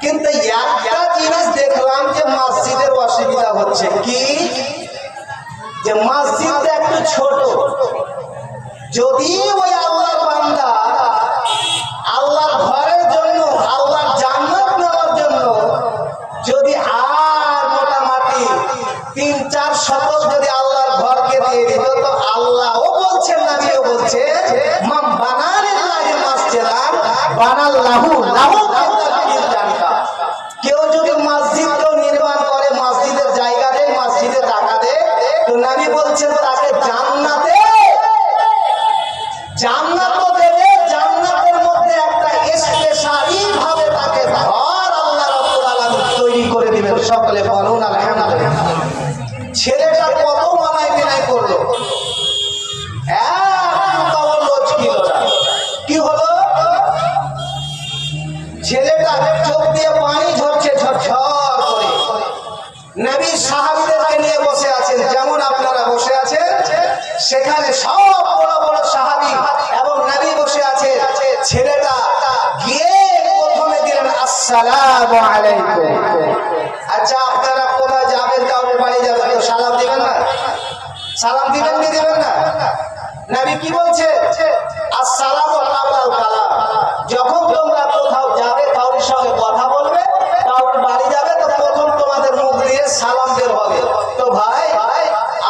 কিন্তু একটা জিনিস দেখলাম যে মসজিদের অসুবিধা হচ্ছে কি, যে মসজিদটা একটু ছোট। যদি ওই আল্লাহর বান্দা আল্লাহর ঘরের জন্য, আল্লাহর জান্নাত নেওয়ার জন্য যদি আর মোটামুটি 3-4 শতক যদি আল্লাহর ঘরকে দিয়ে দিত, তো আল্লাহও বলছেন, নবীও বলছে, মান বানালিল্লাহি মাসজিদান বানাল্লাহু লাহু ফিল জান্নাহ। কেউ যদি মসজিদ নির্মাণ করে, মসজিদের জায়গা দেয়, মসজিদে টাকা দেয়, তো নবী বলছেন তাকে জান্নাতে, জান্নাতও দেবে, জান্নাতের মধ্যে একটা স্পেশালি ভাবে তাকে ঘর আল্লাহ রাব্বুল আলামিন তৈরি করে দিবেন। সকলে বলুন আলহামদুলিল্লাহ। ছেলেটা কত মানাই বিনাই করলো, কি হলো, ছেলেটা চোখ দিয়ে পানি ঝরছে ঝরঝর করে। নবী সাহাবীদেরকে নিয়ে বসে আছেন, যেমন আপনারা বসে আছেন, সেখানে সব বড় বড় সাহাবী এবং নবী বসে আছে। ছেলেটা গিয়ে প্রথমে দিলেন আসসালামু আলাইকুম। আচ্ছা, আপনারা কোথায় যাবেন, কাউকে বাড়ি যাবেন, তো সালাম দিবেন না? সালাম দিবেন কি দিবেন না? নবী কি বলছে, আসসালামু কাবলাল কালাম। যখন তোমরা কোথাও যাবে, কারোর সঙ্গে কথা বলবে, কারোর বাড়ি যাবে, তো প্রথম তোমাদের মুখ দিয়ে সালাম বের হবে। তো ভাই,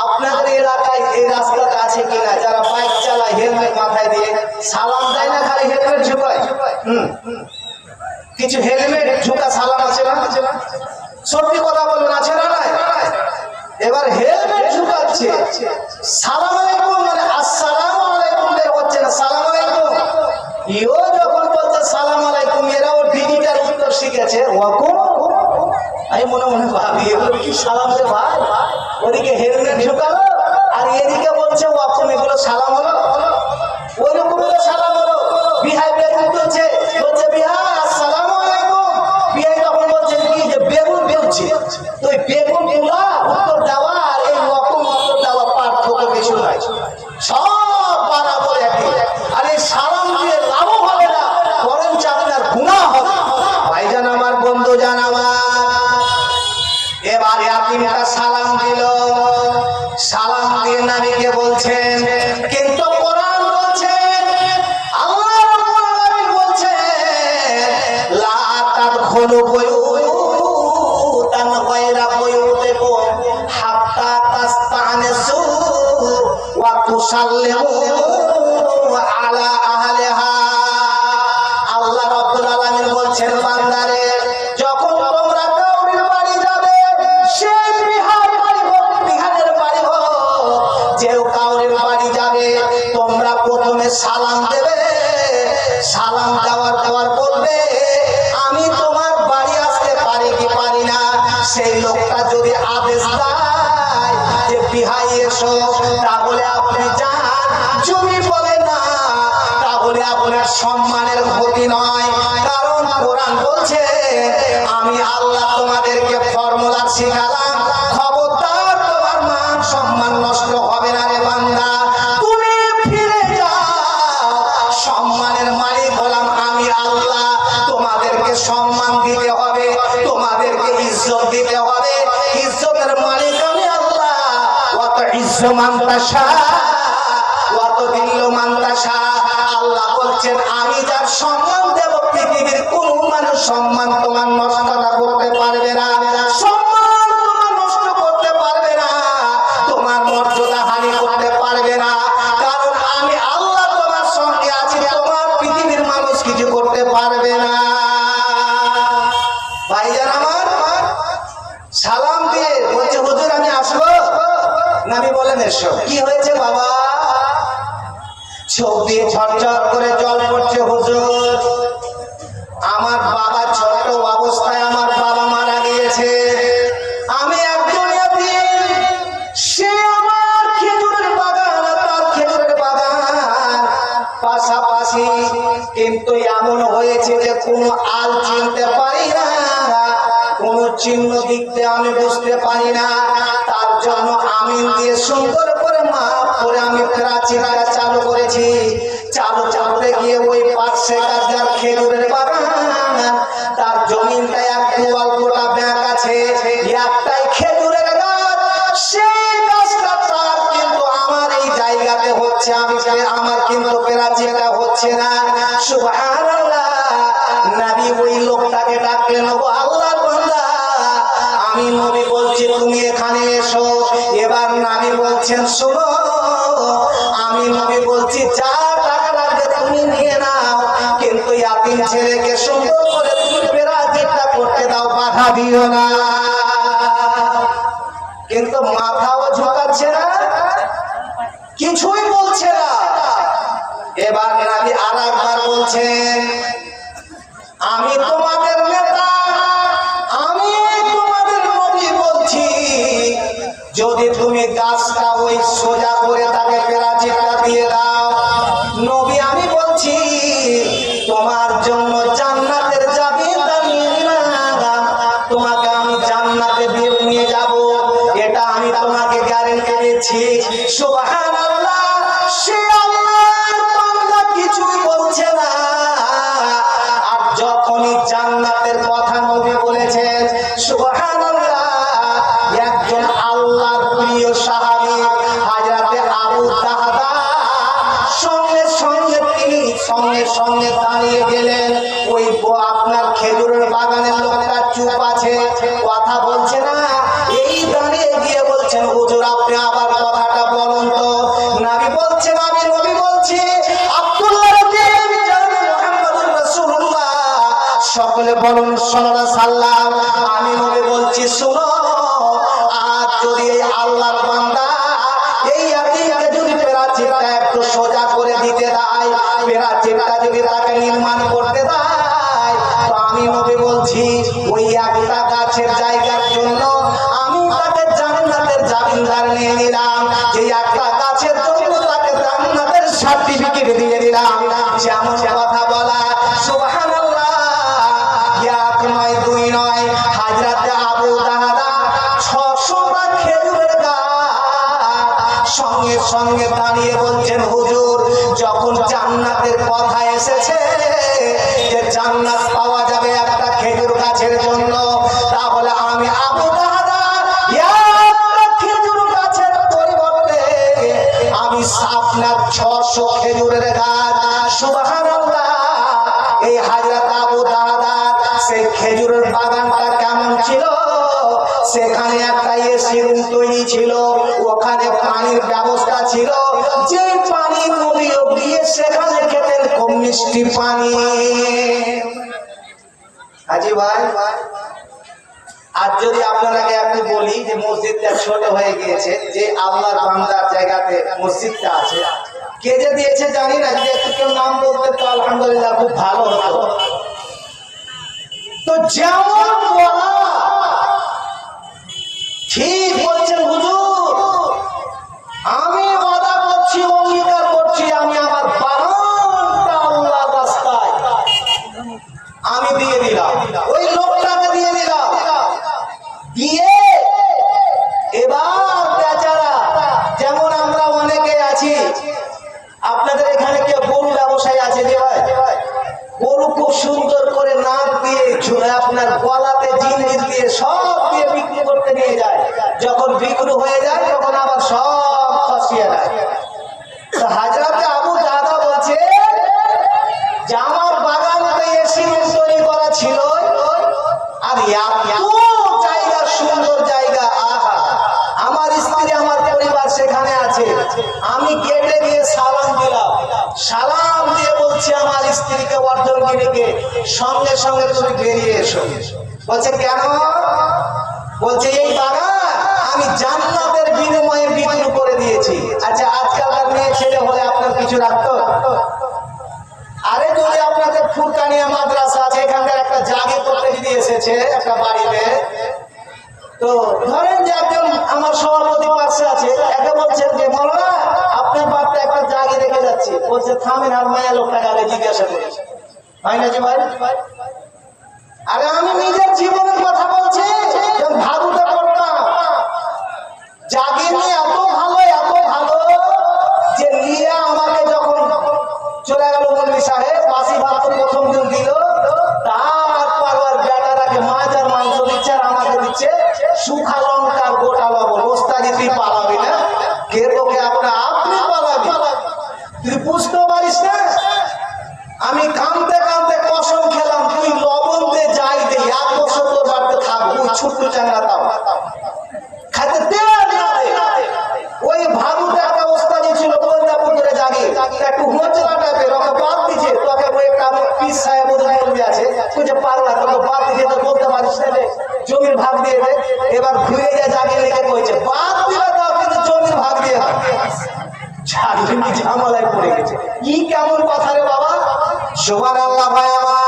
আপনাদের এলাকায় এই রাস্তাটা আছে কিনা, যারা বাইক চালায় হেলমেট মাথায় দিয়ে সালাম দেয় না, খালি হেলমেট ঝুঁকায়? কিছু হেলমেট ঝুঁকা সালাম আছে না? সত্যি কথা বলবেন, আছে না? এবার হেলমেট ঝুঁকাচ্ছে, সালাম আলাইকুম মানে আসসালামু আলাইকুম বের হচ্ছে না, সালাম আলাইকুম। ইও যখন বলছে সালাম আলাইকুম, এরাও ডিজিটাল উত্তর শিখেছে, ওয়াকুম। আমি মনে মনে ভাবি, এগুলো কি সালাম রে ভাই? ওদিকে হেলমেট ঝুঁকালো আর এদিকে বলছে ওয়াকুম, এগুলো সালাম হলো? ওইরকম সালাম হলো। বিহাই বেগুন বলছে, বিহাই আসসালামু আলাইকুম। বিহাই তখন বলছে কি, যে বেগুন বেলছে, তো বেগুন গুলা উত্তর দেওয়া আর এই ওয়াকুম উত্তর দেওয়া পার্থক্য কিছু নাই, সব বরাবর একই। আর এই সালাম দিয়ে লাভও হবে না, বরঞ্চ আপনার গুনাহ হবে। ভাইজান আমার, বন্ধু জান আমার, এবার ইয়াতিমটা সালাম দিল, সালাম দিয়ে নবীকে বলছেন, কিন্তু কোরআন বলছে, আল্লাহ রাব্বুল আলামিন বলছে, লা তাদখুলু বুয়ুতান গায়রা বুয়ুতিকুম হাত্তা তাস্তানিসু ওয়া তুসাল্লিমু আলা আহলিহা। আল্লাহ রাব্বুল আলামিন বলছেন, বান্দারে, যখন তোমরা কাউরির বাড়ি যাবে, সেই বিহানের বাড়ি হোক, যে কাউরির বাড়ি যাবে, তোমরা প্রথমে সালাম দেবে, সালাম দেওয়ার বলবে আমি তোমার বাড়ি আসতে পারি কি পারি না। সেই লোকটা যদি আদেশ দেয় যে বিহাই এসো, তাহলে আপনি যান। যদি বলে না, তাহলে আপনার সম্মানের ক্ষতি নয়। কারণ কোরআন বলছে আমি আল্লাহ তোমাদেরকে ফর্মুলা শিখালাম, খবরদার তোমার মান সম্মান নষ্ট হবে না রে বান্দা। তুমি ফিরে যাও, সম্মানের মালিক হলাম আমি আল্লাহ। তোমাদেরকে সম্মান দিতে হবে, তোমাদেরকে ইজ্জত দিতে হবে। ইজ্জতের মালিক আমি আল্লাহ। ওয়াত ইজ্জু মান তাশা ওয়াত দিল্লু মান তাশা। আল্লাহ বলছেন আমি যার সম্মান দেব, পৃথিবীর কোন মানুষ সম্মান তোমার নষ্ট করতে পারবে না। সম্মান তোমার নষ্ট করতে পারবে না, তোমার মর্যাদা হানি করতে পারবে না। কারণ আমি আল্লাহ তোমার সঙ্গে আছি, তোমার পৃথিবীর মানুষ কিছু করতে পারবে না। ভাইজান আমার সালাম দিয়ে বলছে হুজুর আমি আসবো। নবী বলেন এসো। কি হয়েছে বাবা? চোখ দিয়ে ঝরঝর করে জল পড়ছে। হুজুর আমার বাবা ছোট অবস্থায় আমার বাবা মারা গিয়েছে, আমি একজন ইয়াতীম। সে আমার খেজুরের বাগান, তার খেজুরের বাগান পাশাপাশি। কিন্তু এমন হয়েছে যে কোনো আল চিনতে পারি না, কোনো চিহ্ন দিকতে আমি বুঝতে পারি না। তার জন্য আমিন দিয়ে সুন্দর করে মাফ করে আমি প্রাচীরটা চালু করেছি। চালু চালতে গিয়ে ওই পাশে কাজার খেজুরের বাগান, তার জমিনটা একটু অল্পটা ব্যাগ আছে, একটাই খেজুরের গাছ। সেই গাছটা তার, কিন্তু আমার এই জায়গাতে হচ্ছে, আমার কিন্তু প্রাচীরটা হচ্ছে না। সুবহানাল্লাহ। নবী ওই লোকটাকে ডাকলেন, ও আল্লাহর বান্দা, আমি নবী বলছি তুমি এখানে এসো। এবার নবী বলছেন শোনো, আমি নবী বলছি যা টাকা লাগবে তুমি নিয়ে নাও, কিন্তু ইয়াতীম ছেলেকে সুন্দর করে তুমি প্রাচীরটা করতে দাও, বাধা দিও না। কিন্তু মাথাও ঝুঁকাচ্ছে না, কিছুই বলছে না। এবার নবী আরেকবার বলছেন আমি তোমাদের নেতা, আমি তোমাদের নবী বলছি যদি তুমি গাছটা ওই সোজা করে তাকে প্রাচীরটা দিয়ে দাও, নবী আমি বলছি তোমার জন্য জান্নাতের চাবিটা নিয়ে নিলাম, তোমাকে আমি জান্নাতে নিয়ে যাব, এটা আমি তোমাকে গ্যারান্টি দিচ্ছি। সুবহানাল্লাহ। সে আল্লাহর বান্দা কিছুই বলছে না। আর যখনই জান্নাতের কথা নবী বলেছেন, সুবহানাল্লাহ, একজন আল্লাহর প্রিয় সাহাবী হযরতে আবু দাহদা সঙ্গে সঙ্গে দাঁড়িয়ে গেলেন। ওই আপনার খেজুরের বাগানের লোকটা চুপ আছে, কথা বলছে না। এই দাঁড়িয়ে গিয়ে বলছেন হুজুর আপনি আবার কথাটা বলুন তো। নবী বলছেন আমি নবী বলছি আব্দুল্লাহ রাদিয়াল্লাহু মুহাম্মদুর রাসূলুল্লাহ, সকলে বলুন সাল্লাল্লাহু আলাইহি সাল্লাম। আমি নবী বলছি শুনো, আর যদি এই আল্লাহর বান্দা এই ইয়াতীমকে যদি প্রাচীরটা একটু সোজা করে দিতে দেয়, প্রাচীরটা যদি তাকে নির্মাণ করতে দেয়, তো আমি নবী বলছি ওই একটা গাছের জায়গার জন্য আমি তাকে জান্নাতের জামিনদার নিয়ে নিলাম। যে একটা গাছের জন্য তাকে জান্নাতের সার্টিফিকেট দিয়ে দিলাম। যেমন কথা বলা। সুবহানাল্লাহ। এক নয় দুই নয়, হযরতে আবু দাহদা 600টা খেজুরের গাছ সঙ্গে সঙ্গে দাঁড়িয়ে বলছেন হুজুর যখন জান্নাতের কথা এসেছে যে জান্নাত পাওয়া যাবে একটা খেজুর গাছের জন্য, তাহলে আমি আবু দাহদা একটা খেজুর গাছের পরিবর্তে আমি আপনার 600 খেজুরের গাছ। সুবহানাল্লাহ। এই হযরত আবু দাহদা সেই খেজুরের বাগানটা কেমন ছিল, সেখানে একটা এসি রুম তৈরি ছিল, ওখানে পানির ব্যবস্থা ছিল, যে পানি নবীও গিয়ে সেখানে খেতেন খুব মিষ্টি পানি। হাজী ভাই, আজ যদি আপনাকে আমি বলি যে মসজিদটা ছোট হয়ে গিয়েছে, যে আল্লাহর বান্দার জায়গাতে মসজিদটা আছে, কে যে দিয়েছে জানি না, যদি একটু কেউ নাম বলতে তো আলহামদুলিল্লাহ যেমন বলা ঠিক বলছেন হুজুর, আমি ওয়াদা করছি, অঙ্গীকার করছি, আমি আমার বাগানটা আল্লাহর রাস্তায় আমি দিয়ে দিলাম, ওই লোকটাকে দিয়ে দিলাম। দিয়ে এবার বেচারা, যেমন আমরা অনেকে আছি, আপনাদের এখানে কেউ গরু ব্যবসায়ী আছে যে ভাই, গরু খুব সুন্দর করে নাক দিয়ে আপনার গলাতে জিনিস দিয়ে সব দিয়ে বিক্রি করতে নিয়ে যায়। যখন বিক্রি হয়ে যায় তখন আবার সব খসিয়ে নেয়। হাজরাতে আবু দাদা বলছে যে আমার বাগানতে এসি তৈরি করা ছিল, আর এত জায়গা, সুন্দর জায়গা, আহা, আমার স্ত্রী আমার পরিবার সেখানে আছে। আমি গেটে গিয়ে সালাম দিলাম, সালাম দিয়ে বলছি আমার স্ত্রীকে, অর্ধঙ্গিনীকে, সঙ্গে সঙ্গে তুমি বেরিয়ে এসো। বলছে কেন? বলছে এই বাগান আমি জান্নাতের বিনিময়ে বিক্রি করে দিয়েছি। আচ্ছা, আজকালকার মেয়ে ছেলে হলে আপনার কিছু রাখতো? আরে যদি আপনাদের ফুরকানিয়া মাদ্রাসা আছে, এখানকার একটা জাগে করতে যদি এসেছে একটা বাড়িতে, তো ধরেন যে একজন আমার সভাপতি পাশে আছে, একে বলছেন যে মৌলানা আপনার বাড়িতে একটা জাগে রেখে যাচ্ছি। বলছে থামেন, আর মায়া লোকটাকে আগে জিজ্ঞাসা করেছে, হয় না যে ভাই? আরে আমি নিজের জীবনের কথা বলছি, যখন ভাদুতে পড়তাম, জাগে নিয়ে এত ভালো যে নিয়ে আমাকে যখন চলে গেল মৌলভী সাহেব, বাসি ভাত তো প্রথম দিন দিল, তারপর ওর বেটাটাকে মাছ আর মাংস দিচ্ছে, আর আমাকে দিচ্ছে শুকা লঙ্কার গোটা লবণ। ওস্তাদি তুই পালাবি না, কে তোকে আপনি পালাবি, তুই বুঝতে পারিস না? আমি কাঁদতে কাঁদতে কসম খেলাম, তুই লবণ দে যাই দে, 1 বছর তোর বাড়িতে থাকবো, ওই ছোট্ট চাংড়াটাও খাইতে দে না দে। ওই ভাদুতে একটা ওস্তাদি ছিল, বলতে পুকুরে জাগে, একটু হোঁচলা টাইপের, ওকে বাদ দিছে, তোকে ওই একটা পিস সাহেব বলবি আছে, তুই যে পারলা, তোকে বাদ দিছে, তো বলতে পারিস না যে জমির ভাগ দিয়ে দে। এবার ঘুরে যায় জাগে লেগে কইছে বাদ দিলে দাও, কিন্তু জমির ভাগ দিয়ে দাও। ঝামেলায় পড়ে গেছে। কি কেমন কথা রে বাবা, সুবহানাল্লাহ ভাই আমার।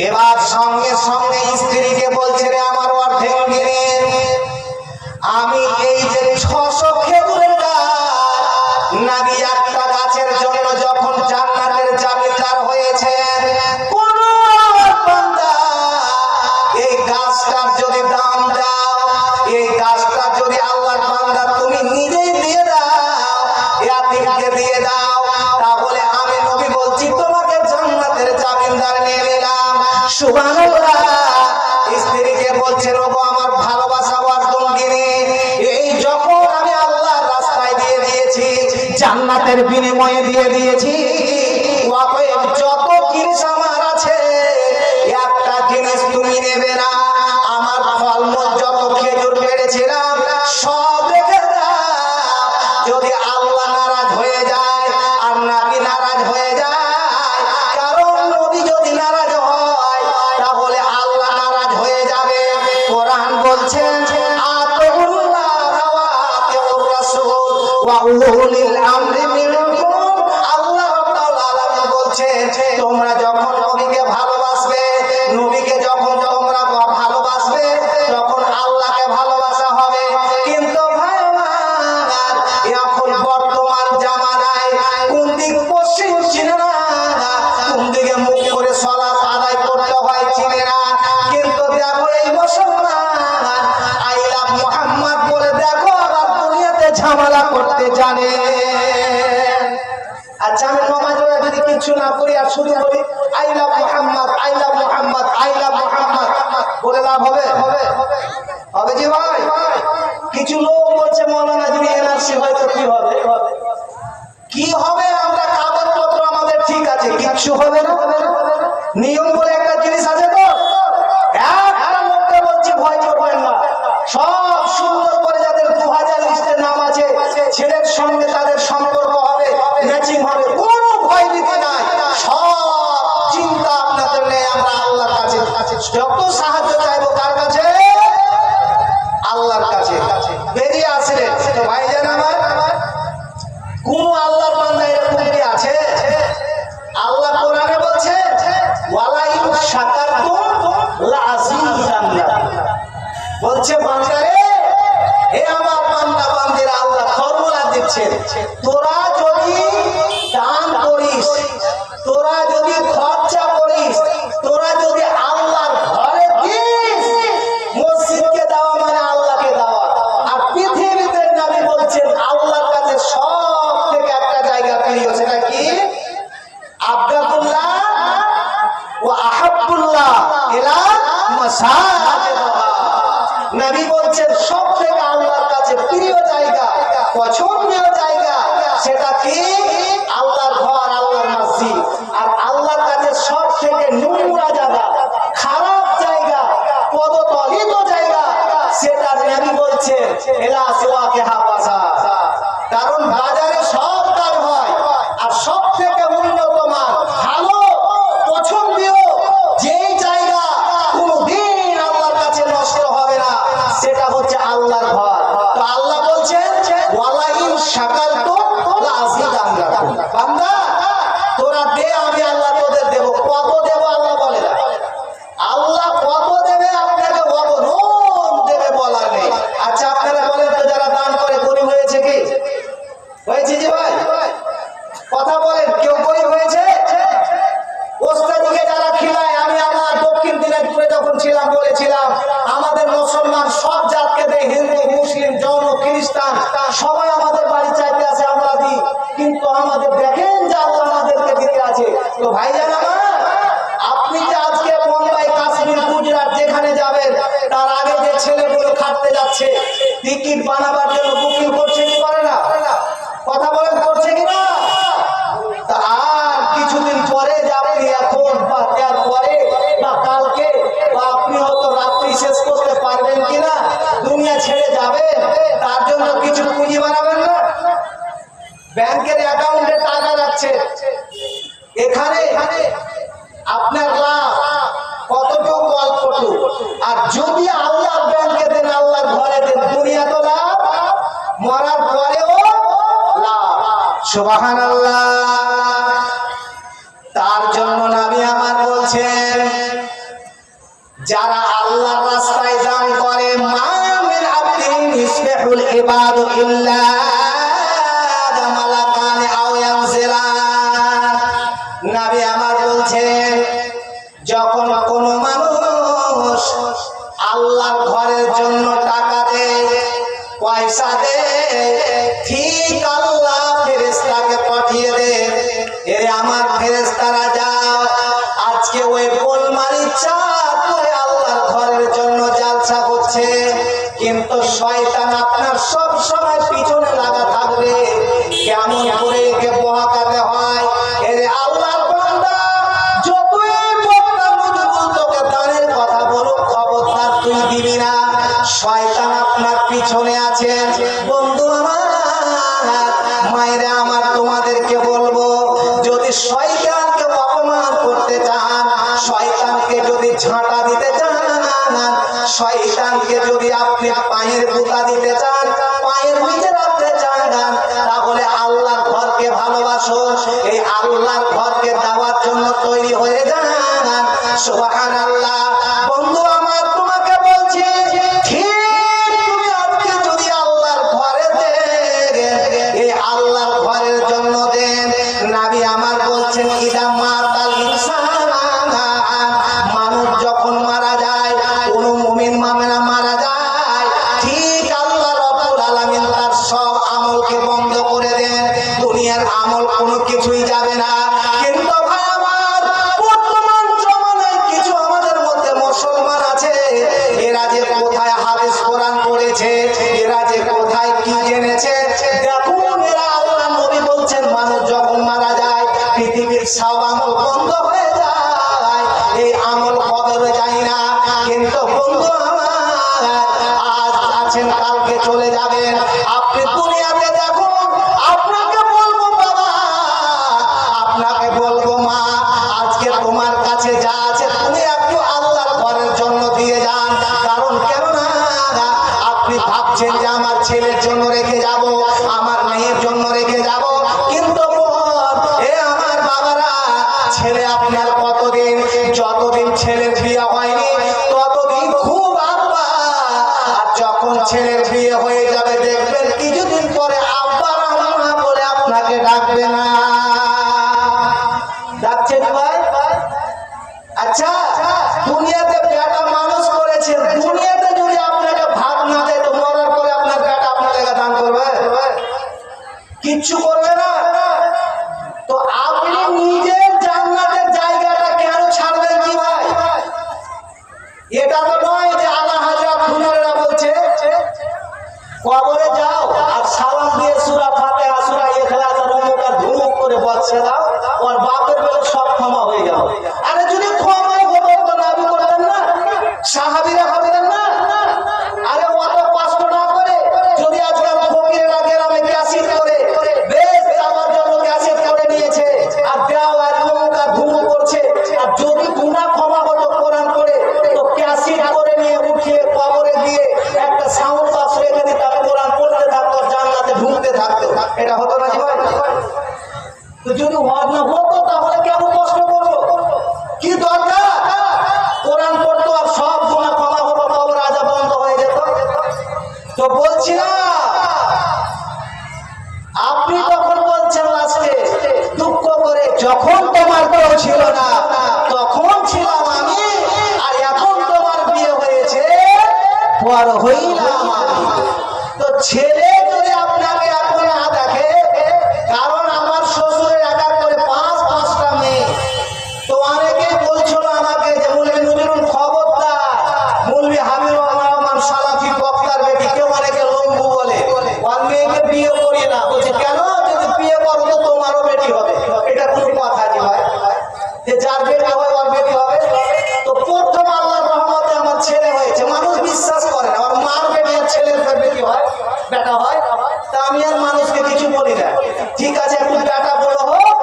এবার সঙ্গে সঙ্গে স্ত্রীকে বলছে রে আমার অর্ধেঙ্গিনী, আমি এই যে 600 খেজুরের গাছ, নবী একটা গাছের জন্য যখন জান্নাতের জামিনদার হয়েছেন, কোন বান্দা এই গাছটার যদি দাম দাও, এই গাছটা যদি আল্লাহর বান্দা তুমি নিজেই দিয়ে দাও, ইয়াতিমকে দিয়ে দাও, তাহলে আমি নবী বলছি তোমাকে জান্নাতের জামিনদার নিয়ে নিলাম। সুবহানাল্লাহ। স্ত্রীকে বলছেন ওগো আমার ভালোবাসা অর্ধঙ্গিনী, এই যখন আমি আল্লাহর রাস্তায় দিয়ে দিয়েছি, জান্নাতের বিনিময়ে দিয়ে দিয়েছি, অতএব যত জিনিস আমার আছে একটা জিনিস তুমি নেবে না, আমার ফলমূল যত খেজুর পেড়েছিলাম সব রেখে দাও। যদি আল্লাহ নারাজ হয়ে যায় আর নবী নারাজ হয়ে যায়, কারণ নবী যদি নারাজ হয় তাহলে আল্লাহ নারাজ হয়ে যাবে। কোরআন বলছেন আতিউল্লাহ ওয়া আতিউর রাসূল ওয়া উলিল আমরি মিনকুম। আল্লাহ রাব্বুল আলামিন বলছেন তোমরা যখন নবীকে ভালোবাসবে, নবীকে যখন তোমরা ভালোবাসবে, তখন আল্লাহকে ভালোবাসা হবে। কিন্তু ভাই আমার, এখন বর্তমান জামানায় কোন দিক পশ্চিম চিনে না, কোন দিকে মুখ করে সালাত আদায় করতে হয় চিনে না। কিন্তু দেখো এই মুসলমান আই লাভ মুহাম্মদ বলে দেখো আবার দুনিয়াতে ঝামেলা করতে জানে। আচ্ছা, আমি নামাজ যদি কিছু না করি আর শুধু বলি I love Muhammad, I love Muhammad, I love Muhammad, বলে লাভ হবে? হবে জি ভাই? কিছু লোক বলছে মৌলানা যদি এনআরসি হয় তো কি হবে? কি হবে? আমরা কাগজপত্র আমাদের ঠিক আছে, কিচ্ছু হবে না। নিয়ম বলে একটা জিনিস আছে, তো একটা লোককে বলছি ভয় করবেন না, সব সুন্দর করে যাদের 2000 লিস্টের নাম আছে, ছেলের সঙ্গে তাদের সম্পর্ক হবে, ম্যাচিং হবে, কোনো ভয় দিতে নাই, সব চিন্তা আপনাদের নেই। আমরা আল্লাহর কাছে যত সাহায্য চাইবো কার কাছে? আল্লাহর কাছে। বেরিয়ে আসলেন তো ভাইজান আমার, কোন আল্লাহর বান্দা এরকম কি আছে? আল্লাহ কোরআনে বলছে ওয়ালা ইন বলছে বান্দারে, হে আমার বান্দা বান্দিরা, আল্লাহ ফর্মুলা দিচ্ছেন, তোরা যদি দান করিস, তোরা যদি খরচা করিস, তোরা যদি আল্লাহর ঘরে দিস, মসজিদকে দেওয়া মানে আল্লাহকে দেওয়া। আর পৃথিবীতে নবী বলছেন আল্লাহর কাছে সব থেকে একটা জায়গা প্রিয়, সেটা কি? আব্দাতুল্লাহ ওয়া আহাব্বুল্লাহ ইলা মাসাজিদিহি। নবী বলছেন সব থেকে আল্লাহর কাছে প্রিয় জায়গা, পছন্দনীয় জায়গা, সেটা কি? আল্লাহর ঘর, আল্লাহর মসজিদ। আর আল্লাহর কাছে সব থেকে নোংরা জায়গা, খারাপ জায়গা, পদতলিত জায়গা, সেটা নবী বলছেন ইলা সিওয়াকিহা বাজার। কারণ বাজারে সব কাজ হয়, আর সব থেকে উন্নত মান, ভালো, পছন্দনীয় যেই জায়গা কোনদিন আল্লাহর কাছে নষ্ট হবে না, সেটা হচ্ছে আল্লাহর ঘর। তো আল্লাহ বলছেন ওয়ালা ইন শাকারতুম লা আযীদান্নাকুম। বান্দা তোরা দে, আমি আল্লাহ তোদের দেব। কত দেব আল্লাহ বলে না। আল্লাহ কত দেবে আপনাকে অগণন দেবে, বলার নেই। আচ্ছা আপনারা বলেন তো, যারা দান করে গরিব হয়েছে কি? হয়েছে যে ভাই? কথা বলেন, কেউ গরিব হয়েছে? ওস্তাদিকে যারা খিলায়, আমি আমার দক্ষিণ দিনাজপুরে যখন ছিলাম বলেছিলাম আমাদের মুসলমান সব জাতকে দেয়, হিন্দু, মুসলিম, জৈন, খ্রিস্টান, সবাই আমাদের বাড়ি চাইতে আসে, আমরা দিই। কিন্তু আমাদের দেখেন যে আল্লাহ আমাদেরকে দিতে আছে। তো ভাইজান আমার, আপনি যে আজকে মুম্বাই, কাশ্মীর, গুজরাট যেখানে যাবেন, তার আগে যে ছেলেগুলো খাটতে যাচ্ছে, টিকিট বানাবার জন্য বুকিং করছে কি করে না? কথা বলেন, করছে কিনা? তা আর কিছুদিন পরে যে আপনি এখন বা তার পরে বা কালকে বা আপনি হয়তো রাত্রি শেষ করতে পারবেন কিনা, দুনিয়া ছেড়ে যাবেন, তার জন্য কিছু পুঁজি বানাবেন না? ব্যাংকের অ্যাকাউন্টে টাকা রাখছে, এখানে আপনার লাভ কতটুকু, অল্পটুকু। আর যদি আল্লাহ ব্যাংকে দেন, আল্লাহর ঘরে দেন, দুনিয়া তো লাভ, মরার পরেও লাভ। সুবহানাল্লাহ। তার জন্য নবী আমার বলছেন, যারা আল্লাহর রাস্তায় দান করে, মা মিন আবদিন ইসবিহুল ইবাদু ইল্লা মালাকান আও ইয়ানজিলান। নবী আমার বলছেন, যখন কোন মানুষ আল্লাহর ঘরের জন্য টাকা দেয়, পয়সা দেয়, ঠিক আল্লাহ ফেরেশতাকে পাঠিয়ে দেন, এ আমার ফেরেশতারা যাও, আজকে ওই গোলমারি চাঁদ করে আল্লাহর ঘরের জন্য জালসা করছে, কিন্তু শয়তান আপনার সব সময় পিছনে লাগা থাকবে, কেমন করে একে বহাকাতে হয়। এরে আল্লাহর বান্দা, যতই বক্তা নজরুল তোকে দানের কথা বলুক, খবরদার তুই দিবি না। শয়তান আপনার পিছনে আছে। বন্ধু আমার, মায়েরা আমার, তোমাদেরকে বলবো, যদি শয়তানকে অপমান করতে চান, শয়তানকে যদি ঝাঁটা দিতে চান, শয়তানকে যদি আপনি পায়ের বুতা দিতে চান, পায়ের নিচে রাখতে চান, তাহলে আল্লাহর ঘরকে ভালোবাসো, এই আল্লাহর ঘরকে দেওয়ার জন্য তৈরি হয়ে যান। সুবহানাল্লাহ। বন্ধু আমার, তোমাকে বলছি, ঠিক তুমি আজকে যদি আল্লাহর ঘরে দেন, এই আল্লাহর ঘরের জন্য দেন। নবী আমার বলছেন, ইদা মাতাল ইনসান, মানুষ যখন মারা যায়, কোন মুমিন মামেনা মারা যায়, ঠিক আল্লাহ রাব্বুল আলামিন তার সব আমলকে বন্ধ করে দেন, দুনিয়ার আমল কোনো কিছুই যাবে না। কিন্তু ভাই আমার, বর্তমান জমানায় কিছু আমাদের মধ্যে মুসলমান আছে, এরা যে কোথায় হাদিস কোরআন পড়েছে, এরা যে কোথায় কি জেনেছে, দেখুন এরা, আল্লাহ নবী বলছেন, মানুষ যখন মারা যায়, পৃথিবীর সব আমল বন্ধ হয়ে যায়, এই আমল কবরে যায় না। কিন্তু বন্ধু আমার, আজ আছেন, কালকে চলে যাবেন। আপনি দুনিয়াতে দেখুন, আপনাকে বলবো বাবা, আপনাকে বলবো মা, আজকে তোমার কাছে যা আছে তুমি একটু আল্লাহর ঘরের জন্য দিয়ে যান। কারণ কেন না, আপনি ভাবছেন যে আমার ছেলের জন্য রেখে যাব, আমার মেয়ের জন্য রেখে যাব, কিন্তু আমার বাবারা, ছেলে আপনার কতদিন, যতদিন ছেলের বিয়ে হয়নি ততদিন খুব আব্বা লাগছে না ভাই? আচ্ছা, দুনিয়াতে বেটা মানুষ করেছেন, দুনিয়াতে যদি আপনাকে ভাত না দেয় তো মরার পরে আপনার বেটা আপনার লেগে দান করবে? কিচ্ছু করবে না। তো আপনি নিজের জান্নাতের জায়গাটা কেন ছাড়বেন কি ভাই? এটা তো নয় যে আলা হাজরাত হুজুরেরা বলছে কবরে যাও আর সালাম দিয়ে সূরা ফাতিহা সূরা ইখলাস আর অমুক আর ধুমুক করে বলছে দাও আর বাপের বেলা সব ক্ষমা হয়ে গেল। আরে যদি ক্ষমাই হতো তো নবী করতেন না, সাহাবীরা হতেন না? আরে অত কষ্ট না করে যদি আজকাল ফকিরেরা গ্রামে ক্যাসেট করে বেশ যাওয়ার জন্য ক্যাসেট করে নিয়েছে আর দেও আর অমুক আর ধুমুক করছে, আর যদি গুনাহ ক্ষমা হতো কোরআন করে তো ক্যাসেট করে নিয়ে উঠিয়ে কবরে দিয়ে একটা সাউন্ড বক্স রেখে দিতে কোরআন পড়তে থাকতো, জান্নাতে ঢুকতে থাকতো। এটা হতো না ভাই? তো যদি হজ না হতো তাহলে কেন কষ্ট করবো? কি দরকার? কোরআন পড়তো আর সব গুনাহ ক্ষমা হতো, কবর আযাব বন্ধ হয়ে যেত। তো বলছি না, আপনি তখন বলছেন লাস্টে দুঃখ করে যখন তোমার কেউ ছিল না তখন ছিলাম আমি, আর এখন তোমার বিয়ে হয়েছে বড় হইলাম আমি। তো ছেলে যদি আপনাকে এখন না দেখে, কারণ আমার শ্বশুরের একা করে পাঁচটা মেয়ে, তো অনেকে বলছিল আমাকে যে মুলবি নজরুল খবরদার, মুলবি হাবিবুর রহমান সালাফি বক্তার বেটি, কেউ অনেকে লম্বু বলে, ওর মেয়েকে বিয়ে করিয়ে না। বলছে কেন? যদি বিয়ে করো তো তোমারও বেটি হবে। এটা কোনো কথা নেই ভাই, যে যার বেটি হয় ওর বেটি হবে। তো প্রথম আল্লাহর রহমতে আমার ছেলে হয়েছে, মানুষ বিশ্বাস করে না, ওর মার বেটি আর ছেলের বেটি হয়, বেটা হয়। তা আমি আর মানুষকে কিছু বলি না, ঠিক আছে একটু বেটা বড় হোক,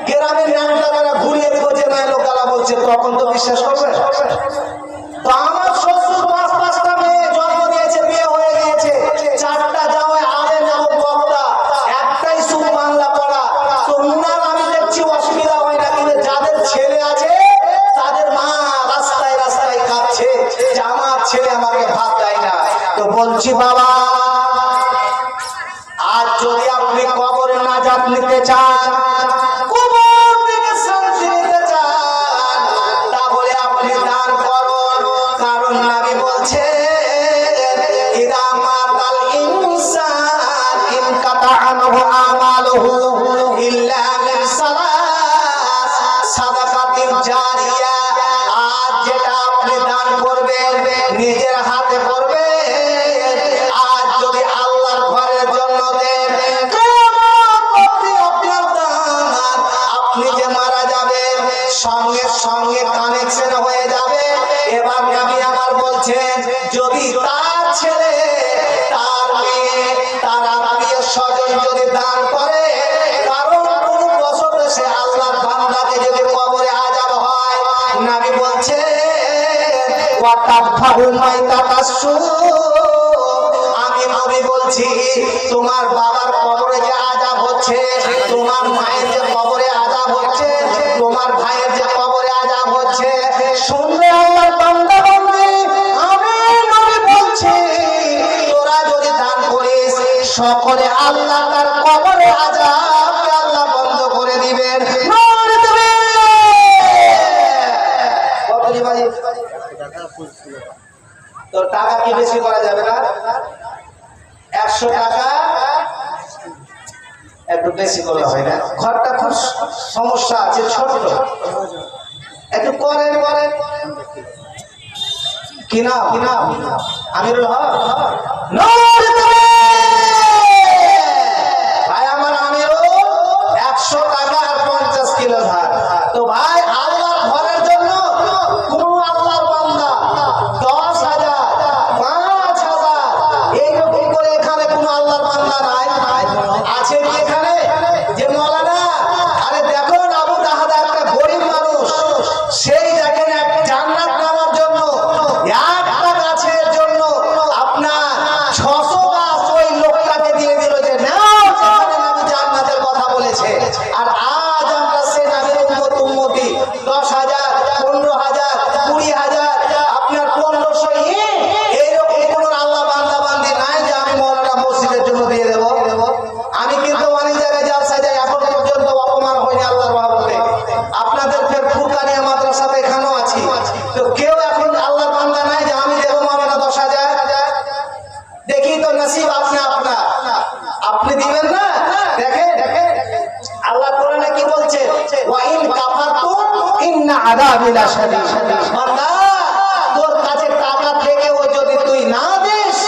গ্রামের ন্যাংটারা ঘুরিয়ে দেবো যে না লোক গালা বলছে, তখন তো বিশ্বাস করবে। তো আমার শ্বশুর পাঁচটা মেয়ে জন্ম দিয়েছে, বিয়ে হয়ে গিয়েছে, চারটা জামাই আলেম এবং বক্তা, একটাই সুখ বাংলা পড়া। তো উনার আমি দেখছি অসুবিধা হয় না, কিন্তু যাদের ছেলে আছে তাদের মা রাস্তায় রাস্তায় কাঁদছে যে আমার ছেলে আমাকে ভাত দেয় না। তো বলছি বাবা, আজ যদি আপনি কবরে নাজাত নিতে চান, কবর থেকে শান্তি নিতে চান, তাহলে আপনি দান করুন। কারণ নবী বলছেন ইদা মাতাল ইনসান ইনকাতা আনহু আমালুহু ইল্লা মিন সালাস সাদাকাতিন জারিয়া। আজ যেটা আপনি দান করবেন নিজের হাতে করবেন, আজ যদি আল্লাহর ঘরের জন্য দেন, আপনি যে মারা যাবেন সঙ্গে সঙ্গে কানেকশন হয়ে যাবে। এবার নবী আমার বলছেন যদি তার ছেলে, তার মেয়ে, তার আত্মীয় স্বজন যদি দান করে, কারণ কোন বছর সে আল্লাহর বান্দাকে যদি কবরে আযাব হয়, নবী বলছেন ওয়াতাফাউ মাইতাতাসু, আমি নবী বলছি তোমার বাবার কবরে যে আযাব হচ্ছে, তোমার মায়ের যে কবরে আযাব হচ্ছে, তোমার ভাইয়ের যে কবরে আযাব হচ্ছে, শুনলে আল্লাহর বান্দা বলবে আমি নবী বলছি তোরা যদি দান করিস সকলে আল্লাহ তার কবরে আযাবকে আল্লাহ বন্ধ করে দিবেন। তো টাকা কি বেশি করা যাবে না? 100 টাকা একটু বেশি করলে হয় না? ঘরটা খুব সমস্যা আছে, ছোট, একটু করেন কিনা আমিরুল হক ভাই, আমার আমিরও 100 টাকা আর 50 কিলো ধার। তো ভাই আল্লাহর ঘরের জন্য কোন আল্লাহর বান্দা 10,000 5,000 এইরকম করে, এখানে কোন আল্লাহর বান্দা নাই আছে কি এখানে যে মৌলানা? আরে দেখো আবু দাহাদা একটা গরিব মানুষ, সেই দেখেন এক জান্নাত নামার জন্য একটা গাছের জন্য আপনার 600 গাছ ওই লোক আযাবিল শাদীদ। বান্দা তোর কাছে টাকা থেকেও যদি তুই না দিস,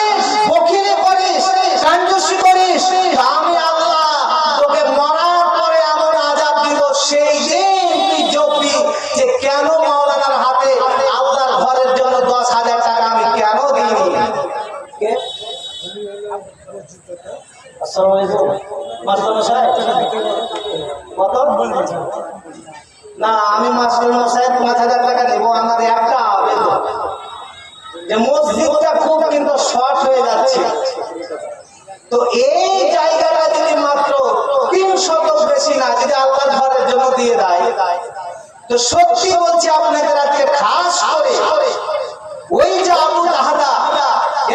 বখিলি করিস, কাঞ্জুসি করিস, আমি আল্লাহ তোকে মরার পরে এমন আযাব দিব, সেই দিন তুই জপবি যে কেন মাওলানার হাতে আল্লাহর ঘরের জন্য 10,000 টাকা আমি কেন দিইনি। কে? আসসালামু আলাইকুম মাস্টার মশাই। কত? না, আমি মাস্টার মশাই 5,000 টাকা দেব, আমার একটা আবেদন যে মসজিদটা খুব কিন্তু শর্ট হয়ে যাচ্ছে, তো এই জায়গাটা যদি মাত্র 300 বেশি না যদি আল্লাহর ঘরের জন্য দিয়ে দেয়, তো সত্যি বলছি আপনাদের আজকে খাস করে ওই যে আবু দাহাদা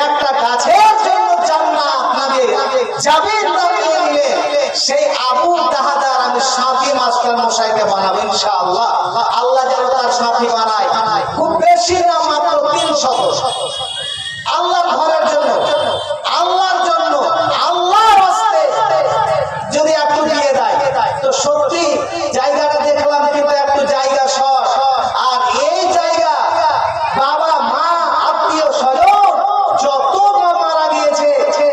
একটা গাছের জন্য জান্নাত নামে যাবেন নিয়ে, সেই আবু দাহাদার আমি সাথী মাস্টার মশাইকে বানাবো ইনশাআল্লাহ। আল্লাহ যেন তার সাথী বানায়, খুব বেশি না মাত্র 300 আল্লাহর ঘরের জন্য, আল্লাহর জন্য, আল্লাহর রাস্তায় যদি একটু দিয়ে দেয়, তো সত্যি জায়গাটা দেখলাম কিন্তু একটু জায়গা শর্ট, আর এই জায়গা বাবা মা আত্মীয় স্বজন যত মারা গিয়েছে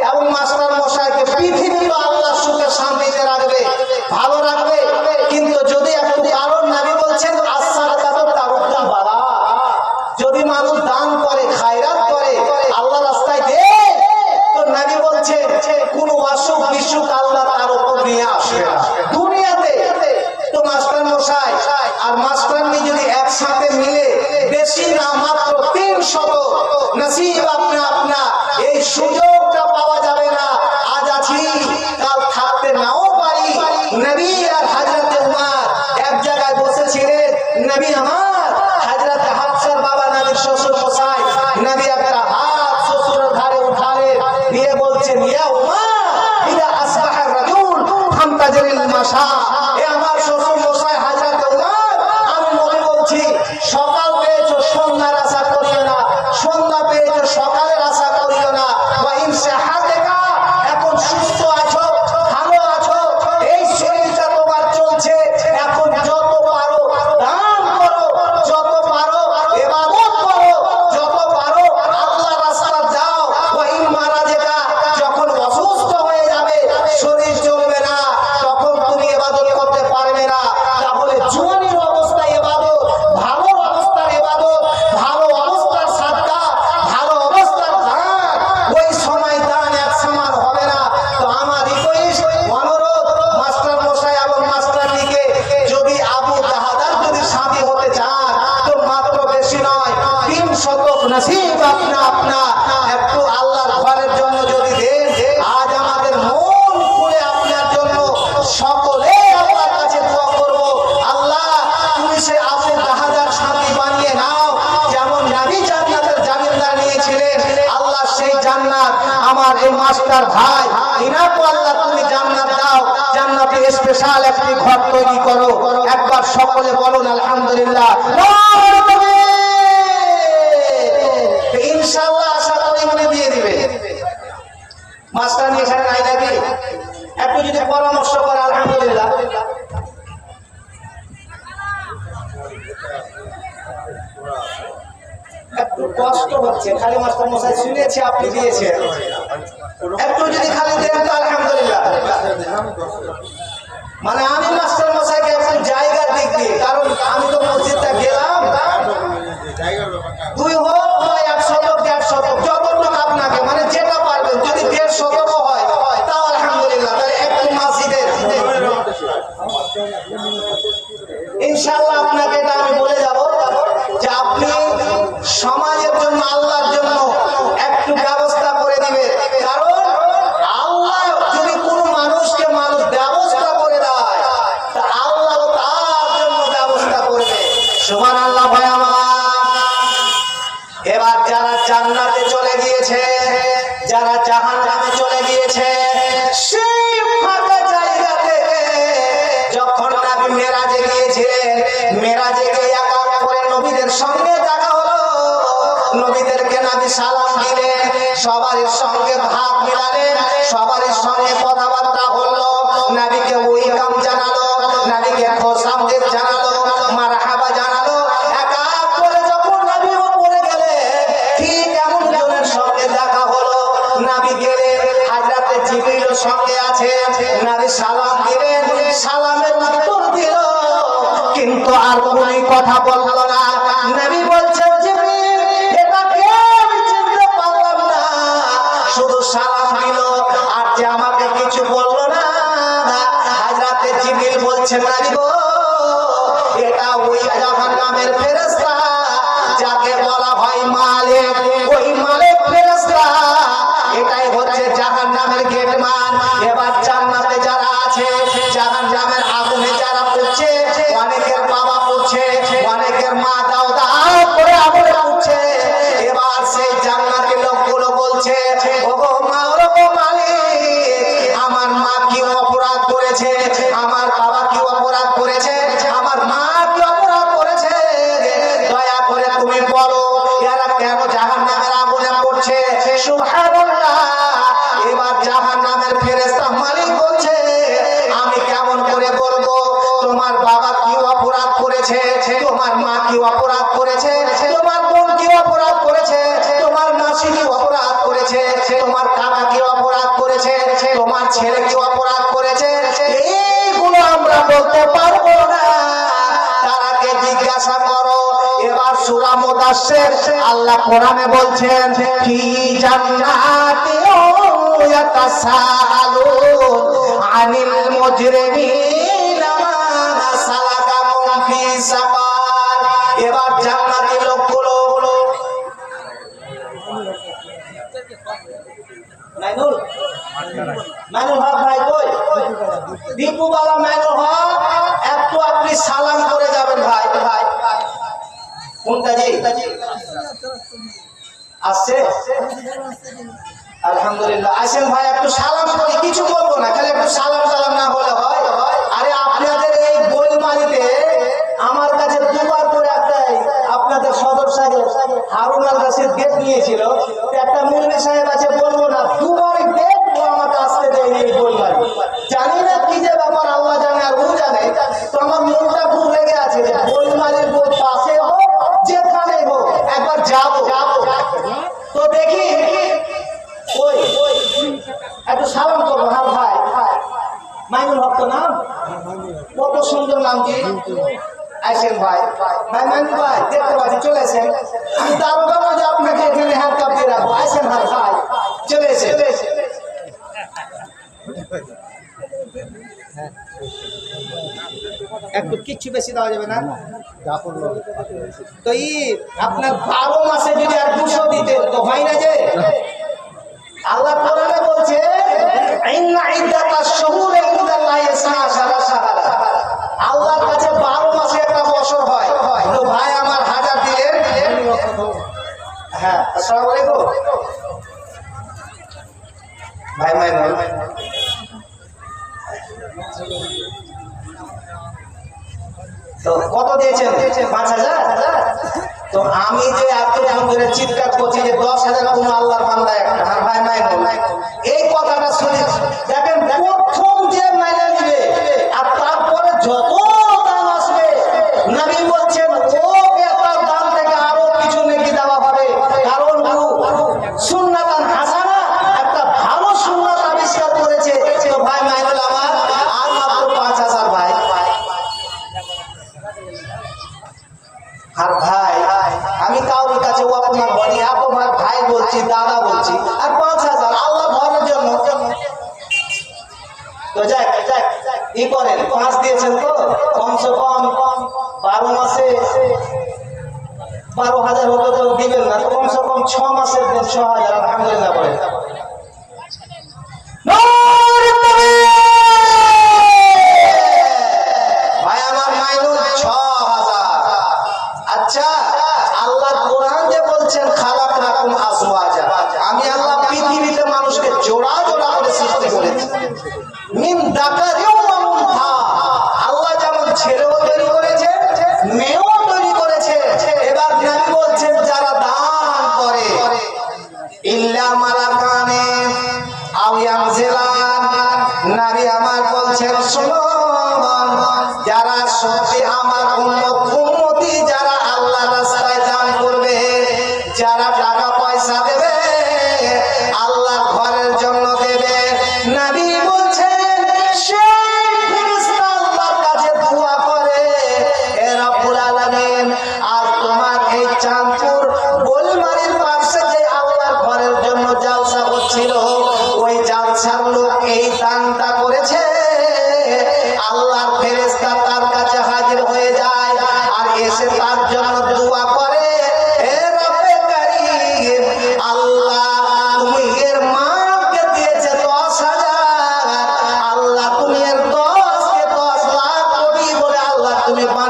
এবং মাস্টার মশাইকে পৃথিবী আল্লাহ সুখে শান্তিতে রাখবে, ভালো রাখবে, কিন্তু যদি একটু কারণ নবী বলছেন as-সাদাকাতু তারুদ্দুল বালা, যদি মানুষ দান করে, খায়রাত করে, আল্লাহ রাস্তায় দেয়, তো নবী বলছেন কোন অসুখ বিসুখ আল্লাহ তার উপর নিয়ে আসবে না দুনিয়াতে। তো মাস্টার মশাই আর মাস্টারনি যদি একসাথে মিলে বেশি না মাত্র 300 নসিব আপনা আপনা, এই সুযোগটা পাওয়া যাবে না। আজ আছি কাল থাকতে নাও পারি। নবী আর হযরত উমর এক জায়গায় বসেছিলেন, নবী আমার হযরত হাফসার বাবা নবীর শ্বশুর মশাই, নবী একটা হাত শ্বশুরের ঘাড়ে উঠালেন, দিয়ে বলছেন ইয়া উমর ইদা আসবাহা রাজুল ফান্তাজিরিল মাশা। এ আমার শ্বশুর মশাই হযরত উমর, আমি নবী বলছি সকাল পেয়েছো সন্ধ্যার আশা করিও না, সন্ধ্যা পেয়েছো সকালের আশা করিও না। ওয়া ইন সাহাদাকা, এখন সুস্থ আছো, ভালো আছো, এই শরীরটা তোমার চলছে, এখন যত পারো দান করো, যত পারো ইবাদত করো, যত পারো আল্লাহর রাস্তায় যাও। ওয়া ইন মারাজাকা, যখন অসুস্থ হয়ে যাবে, শরীর চলবে না, তখন তুমি ইবাদত করতে পারবে না। তাহলে জোয়ানির অবস্থায় ইবাদত, ভালো অবস্থার ইবাদত, ভালো অবস্থার সাদকা, ভালো অবস্থার দান, ওই সময় দান এক সমান হবে না। তো আমার রিকোয়েস্ট, অনুরোধ, মাস্টার মশাই এবং মাস্টারনিকে যদি আবু দাহাদার যদি সাথী হতে চান, তো মাত্র বেশি নয় 300 নসিব আপনা আপনা একটু আল্লাহর ঘরের জন্য যদি দেন, আজ আমাদের মন খুলে আপনার জন্য সকলে আল্লাহর কাছে দোয়া করব, আল্লাহ তুমি সে আবু দাহাদার সাথী বানিয়ে নাও, যেমন নবী জান্নাতের জামিনদার নিয়েছিলেন, আল্লাহ সেই জান্নাত আমার এই মাস্টার ভাই ইনাকো আল্লাহ তুমি জান্নাত দাও, জান্নাতে স্পেশাল একটি ঘর তৈরি করো। একবার সকলে বলুন আলহামদুলিল্লাহ। ইনশাআল্লাহ আশা করি উনি দিয়ে দিবে। মাস্টার নিয়ে এখানে নাই নাকি? একটু যদি পরামর্শ করে আলহামদুলিল্লাহ। একটু কষ্ট হচ্ছে, খালি মাস্টার মশাই শুনেছি আপনি দিয়েছেন, একটু যদি খালি দেন তো আলহামদুলিল্লাহ। মানে আমি মাস্টার মশাইকে এখন জায়গার দিক দিয়ে, কারণ আমি তো মসজিদটা গেলাম, 2 হোক বা 100 150, যতটুকু আপনাকে মানে যেটা পারবেন, যদি 150 হয় তাও আলহামদুলিল্লাহ, তাহলে একটু মসজিদের ইনশাআল্লাহ আপনাকে এটা আমি বলে যাব যে আপনি সমাজের জন্য, আল্লাহর জন্য একটু ব্যবস্থা করে দিবেন, কারণ আল্লাহ যদি কোনো মানুষকে মানুষ ব্যবস্থা করে দেয়, তা আল্লাহ তার জন্য ব্যবস্থা করবে। সুবহানাল্লাহ। ভাই আমার, এবার যারা জান্নাতে চলে গিয়েছে, যারা জাহান্নামে চলে গিয়েছে, সেই ফাঁকা জায়গা থেকে যখন নবী মেরাজে গিয়েছিলেন, মেরাজে গিয়ে একা করে নবীদের সঙ্গে দেখা হলো, নবীদেরকে নবী সালাম দিলেন, সবার সঙ্গে ভাব মিলালেন, সবার সঙ্গে কথাবার্তা হলো, নবীকে ওয়েলকাম জানালো, নবীকে খোশ আমদেদ জানালো, মারহাবা জানালো, কিন্তু আর কোনো কথা বললো না। নবী বলছেন জিবরিল এটা কে, আমি চিনতে পারলাম না, শুধু সালাম দিল আর যে আমাকে কিছু বললো না। হযরতে জিবরিল বলছেন নবী গো, এটা ওই জাহান্নামের ফেরেশতা যাকে বলা হয় মালিক, ওই মালিক ফেরেশতা, এটাই হচ্ছে জাহান্নামের গেটম্যান। এবার জান্নাতে যারা আছে, জাহান্নামের আগুনে যারা পড়ছে, অনেকের বাবা পড়ছে, অনেকের মা দাও দাও করে আগুনে পড়ছে। এবার সেই জান্নাতি লোকগুলো বলছে, ওগো মা, ওগো মালিক, আমার মা কি অপরাধ করেছে, আমার বাবা কি অপরাধ করেছে, আমার মা কি অপরাধ করেছে, দয়া করে তুমি বলো, এরা কেন জাহান্নামের আগুনে পড়ছে। সুবহানাল্লাহ। এবার জাহান্নামের ফেরেশতা মালিক বলছে, আমি কেমন করে বলবো তোমার বাবা কি অপরাধ করেছে, তোমার মা কি অপরাধ করেছে, তোমার বোন কি অপরাধ করেছে, তোমার মাসি কি অপরাধ করেছে, তোমার কাকা কি অপরাধ করেছে, তোমার ছেলে কি অপরাধ করেছে, এইগুলো আমরা বলতে পারবো না, তারাকে জিজ্ঞাসা করো। এবার সূরা মুদাসসির আল্লাহ কোরআনে বলছেন, ফি জান্নাতি ইয়াতাসাআলুন আনিল মুজরিমিনা মা সালাকাকুম ফি সাকার। এবার জান্নাতি লোকগুলো মাইনুল মাইনুল হক ভাই কই, দীপুবালা মাইনুল হক, একটু আপনি সালাম করে যাবেন ভাই। ভাই কোনটা জি আসছে? আলহামদুলিল্লাহ, আসেন ভাই, একটু সালাম করি, কিছু বলবো না, খালি একটু সালাম সালাম না হলে হয়। আরে আপনাদের এই গোলমারিতে আমার কাছে দুবার করে একটাই আপনাদের সদর সাহেব হারুন আল রশিদ গেট নিয়েছিল, একটা মুরব্বি সাহেব আছে বলবো না, দুবারই গেট ও আমাকে আসতে দেয়নি এই গোলমারি। জানি না কি যে ব্যাপার, আল্লাহ জানে আর ও জানে। তো আমার মনটা খুব লেগে আছে যে গোলমারির পাশে হোক যেখানে হোক একবার যাবো। তো দেখি ওই একটু সালাম করবো। হ্যাঁ ভাই, মাইনুল হক তো নাম, কত সুন্দর নাম কি। আসেন ভাই, ভাই মাইনুল ভাই দেখতে পাচ্ছি চলে এসেন, আমি দারোগা যে আপনাকে এখানে হাত কাঁপিয়ে রাখবো। আসেন ভাই, ভাই চলে এসে একটু কিচ্ছু বেশি দেওয়া যাবে না। তো আপনার 12 মাসে যদি আর 200 দিতে তো হয় না যে। আল্লাহ কোরআনে বলছে, ইন্না ইদ্দাতাশ শুহুরি ইনদাল্লাহি 12 শাহরা, আল্লাহর কাছে 12 মাসে একটা বছর হয়। তো ভাই আমার 1000 দিলেন। হ্যাঁ, আসসালামু আলাইকুম ভাই। মাইনুল তো কত দিয়েছেন? 5000। তো আমি যে এতক্ষণ ধরে চিৎকার করছি যে 10,000 কোন আল্লাহর বান্দা একটা। আর ভাই মাইনুল এই কথাটা শুনে দেখেন, প্রথম যে মাইনা নিবে আর তারপরে যত দাম আসবে, নবী বলছেন ওকে তার দাম থেকে আরো কিছু নেকি দেওয়া হবে, কারণ ও সুন্নাতান হাসানা, একটা ভালো সুন্নাত আবিষ্কার করেছে। তো ভাই মাইনুল আমার আর মাত্র 5000 ভাই। আর ভাই আমি কাউর কাছে ও আপনার বলি, আপনার ভাই বলছি, দাদা বলছি, আর 5000 আল্লাহ ভরের জন্য। তো যাক ই করেন, 5 দিয়েছেন তো কমসে কম 12 মাসে 12,000 হতে তো দিবেন না, তো কমসে কম 6 মাসের দেন 6,000। আলহামদুলিল্লাহ বলেন। ভাই আমার মাইনুল 6000। আচ্ছা, আল্লাহ কোরআন যে বলছেন খালাকনাকুম আজওয়াজা, আমি আল্লাহ পৃথিবীতে মানুষকে জোড়া জোড়া করে সৃষ্টি করেছি। মিন যাকারিন ওয়া উনসা, আল্লাহ যেমন ছেলেও তৈরি করেছে, মেয়েও তৈরি করেছে। এবার নবী বলছেন যারা দান করে, ইল্লা মালাকানে আও ইয়ানজিলান, নবী আমার বলছেন শোনো, যারা সত্যি আমার উম্মতি, যারা আল্লাহ রাস্তায় দান করবে, যারা টাকা পয়সা দেবে, আল্লাহ ঘরের জন্য দেবে, নবী বলছেন সেই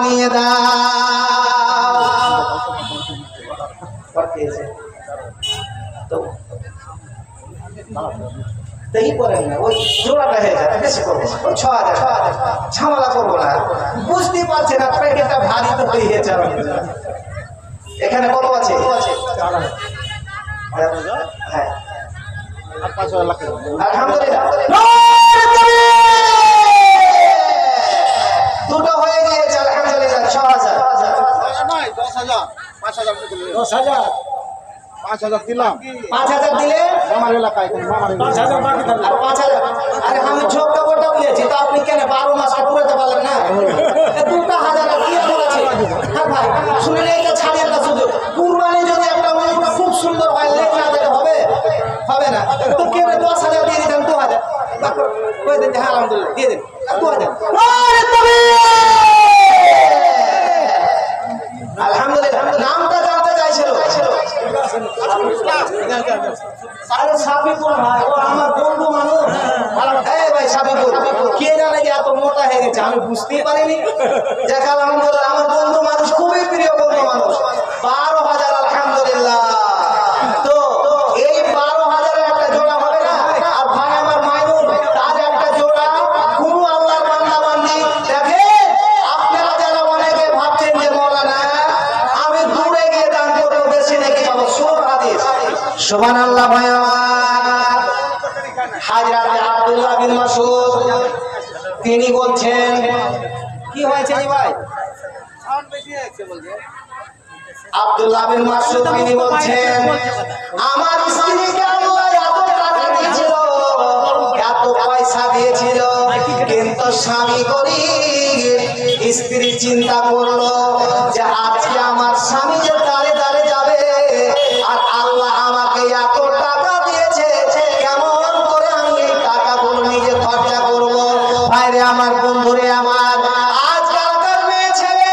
বানিয়ে দাও। তো এই করেন না, ওই জোড়াটা হয়ে যায়, বেশি করবো না, ওই 6,000 ঝামেলা করবো না। বুঝতেই পারছে না প্যাকেটটা ভারী তো হয়ে গেছে। এখানে কত আছে? হ্যাঁ, আলহামদুলিল্লাহ, দুটো হয়ে গিয়েছে আলহামদুলিল্লাহ। 6,000 5,000 দিলাম। 5,000 দিলে আমার এলাকায় 5,000 বাকি থাকবে। আর 5,000। আরে আমি ঝোঁকটা বড়টা বলেছি তো আপনি কেন 12 মাসটা পুরোতে পারলেন না? 2,000 কি আছে? হ্যাঁ ভাই শুনে এটা ছাড়িয়ে না, শুধু কুরবানি যদি একটা উট খুব সুন্দর হয় লেখ না দিলে হবে? হবে না। তো কেন 10,000 দিয়ে দিতেন? 2,000 কই দেন? হ্যাঁ আলহামদুলিল্লাহ দিয়ে দিন 2,000। আলহামদুলিল্লাহ, নামটা জানতে চাইছিল। আরে সাবিকুল ভাই, ও আমার বন্ধু মানুষ। এই ভাই সাবিকুল, কে জানে যে এত মোটা হয়ে গেছে, আমি বুঝতেই পারিনি। যাক আলহামদুলিল্লাহ, আমার বন্ধু মানুষ, খুবই প্রিয় বন্ধু মানুষ। 12,000 আলহামদুলিল্লাহ। তো এই 12,000 একটা জোড়া হবে না? আর ভাই আমার মাইনুল, তার একটা জোড়া কোনো আল্লাহর বান্দা বান্দি। দেখেন আপনারা যারা অনেকে ভাবছেন যে মৌলানা আমি দূরে গিয়ে দান করবো, বেশি নাকি পাবো, সূরা হাদিস। সুবহানাল্লাহ। ভাই আমার হযরত আব্দুল্লাহ বিন মাসউদ তিনি বলছেন, কি হয়েছে ভাই? আব্দুল্লাহ বিন মাসউদ তিনি বলছেন, আমার স্ত্রীকে আল্লাহ এত টাকা দিয়েছিল, এত পয়সা দিয়েছিল, কিন্তু স্বামী গরীব। স্ত্রী চিন্তা করলো যে আজকে আমার স্বামী যে দাঁড়ে দাঁড়ে যাবে, আর আল্লাহ আমাকে এত টাকা দিয়েছে, কেমন করে আমি এই টাকাগুলো নিজে খরচা করবো? ভাইরে আমার, বন্ধুরে আমার, আজকালকার মেয়ে ছেলে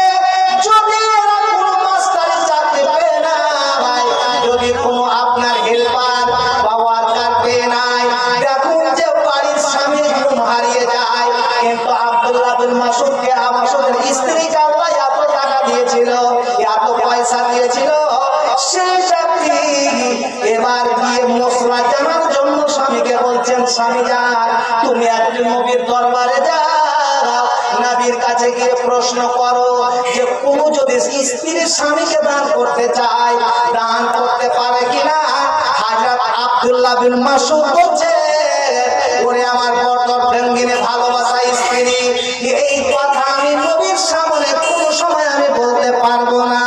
যদি এরা কোনো মাস্টারি চাকরি পেয়ে না ভাই, যদি কোনো আপনার হেল্পার বা ওয়ার্কার পেয়ে নাই, দেখুন যে বাড়ির স্বামীর ঘুম হারিয়ে যায়। কিন্তু আব্দুল্লাহ বিন মাসউদকে, মাসউদের স্ত্রীকে আল্লাহ এত টাকা দিয়েছিল, এত পয়সা দিয়েছিল, সেই ব্যক্তি এবার গিয়ে মশলা জানার জন্য স্বামীকে বলছেন, স্বামী যান তুমি একটি নবীর দরবারে যাও, নবীর কাছে গিয়ে প্রশ্ন করো যে কোনো যদি স্ত্রীর স্বামীকে দান করতে চায়, দান করতে পারে কিনা। হযরত আব্দুল্লাহ বিন মাসউদ বলছে, ওরে আমার বড় ঢঙ্গিনে ভালোবাসা স্ত্রী, এই কথা আমি নবীর সামনে কোনো সময় আমি বলতে পারবো না।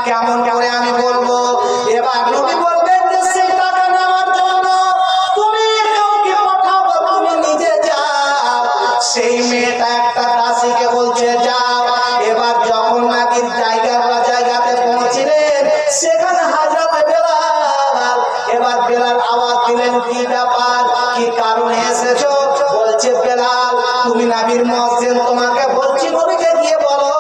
কেমন করে আমি বলবো? এবার নবী বলবেন যে সেই টাকা নেওয়ার জন্য তুমি কাউকে পাঠাও, তুমি নিজে যাও। সেই মেয়েটা একটা দাসীকে বলছে যাও। এবার যখন নবীর জায়গাতে পৌঁছলেন, সেখানে হযরত বেলাল, এবার বেলাল আওয়াজ দিলেন, কি ব্যাপার, কি কারণে এসেছো? বলছে বেলাল, তুমি নবীর মুয়াজ্জিন, তোমাকে বলছি নবীকে গিয়ে বলো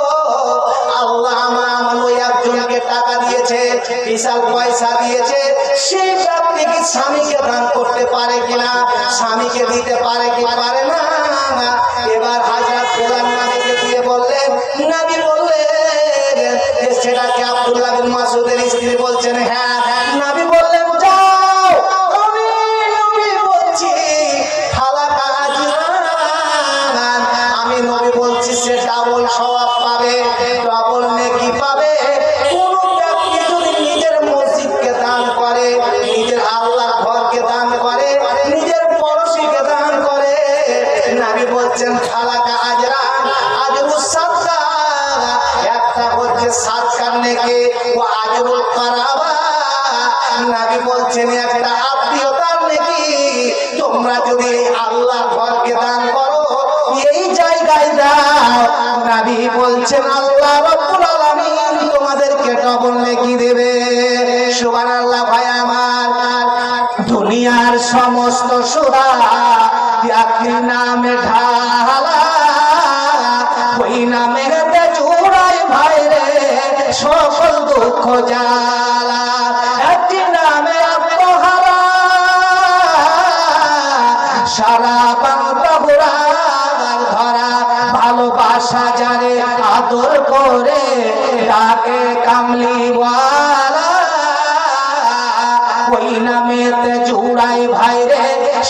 আল্লাহ আমার ওই একজনকে টাকা দিয়েছে, বিশাল পয়সা দিয়েছে, সেই ব্যক্তি কি স্বামীকে দান করতে পারে কিনা, স্বামীকে দিতে পারে কি পারে না। এবার হযরত বেলাল নবীকে গিয়ে বললেন, নবী বললেন সেটা কি আব্দুল্লাহ বিন মাসউদের স্ত্রী? বলছেন হ্যাঁ। নবী বললেন যাও, আমি নবী বলছি হালাকা আজরান, আমি নবী বলছি সে ডাবল সওয়াব পাবে, ডাবল নেকি পাবে। কোন ব্যক্তি যদি নিজের মসজিদকে দান করে, নিজের আল্লাহর ঘরকে দান করে, নিজের পড়োশীকে দান করে, নবী বলছেন হালাকা আজরান, আজরুস সাদকা, একটা হচ্ছে সাদকার নেকি, ও আজরুল কারাবা, নবী বলছেন একটা আত্মীয়তার নেকি। তোমরা যদি আল্লাহর ঘরকে দান করো, এই জায়গায় দাও, নবী বলছেন আল্লাহ রাব্বুল আলামিন তোমাদেরকে ডবল নেকি দেবে। সুবহানাল্লাহ। ভাই আমার, দুনিয়ার সমস্ত সুরা একই নামে ঢালা, ওই নামের জোড়ায় ভাই রে সকল দুঃখ জ্বালা। একই নামে আত্মহারা, সারা বাংলা ধরা, ভালোবাসা যারে আদর করে ডাকে কামলিওয়ালা, ওই নামেতে জুড়াই ভাইরে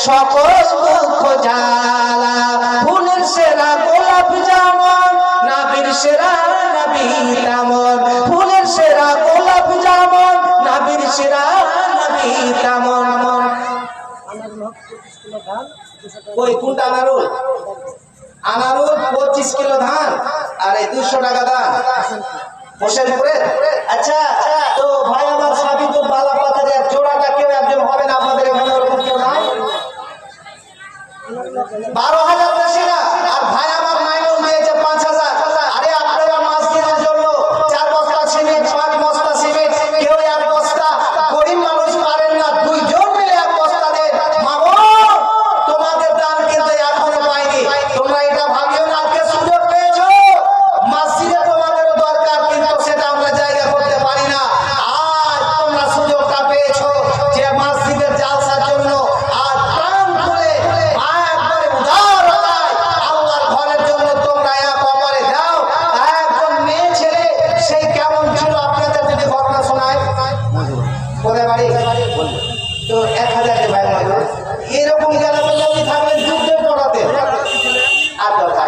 সকল দুঃখ জ্বালা। ফুলের সেরা গোলাপ যেমন, নবীর সেরা নবী তেমন। ফুলের সেরা গোলাপ যেমন, নবীর সেরা নবী তেমন। ওই কোনটা আনারুল? আনারুল 25 কিলো ধান আর এই 200 টাকা দাম হোসেনপুরে। আচ্ছা, তো ভাই আমার সাবি তো বালা পাতারে জোড়াটা কেউ একজন হবে না আপনাদের এখানে? ওরকম কেউ নাই? 12,000 বেশি না। আর ভাই আমার নাইনুল দিয়েছে 5,000। আরে আপনারা মসজিদের জন্য 4 বস্তা সিমেন্ট, 5 বস্তা সিমেন্ট, কেউ 1 বস্তা, গরিব মানুষ পারেন না, 2 জন মিলে 1 বস্তা দেন। মাগো, তোমাদের দান কিন্তু এখনো পাইনি। তোমরা এটা ভাবিও না আজকে সুযোগ পেয়েছো, মসজিদে তোমাদের দরকার, কিন্তু সেটা আমরা জায়গা করতে পারি না। আজ তোমরা সুযোগটা পেয়েছো যে মসজিদের জালসার জন্য আজ প্রাণ খুলে একবারে উদারতায় আল্লাহর ঘরের জন্য তোমরা এক অপরে দাও। একজন মেয়ে ছেলে সেই কেমন ছিল আপনাদের যদি ঘটনা শোনায়। কোথায় বাড়ি? তো 1,000 কে ভাই মারলো। এরকম গেলে তো নবী থাকলেন যুদ্ধের পড়াতে আর দরকার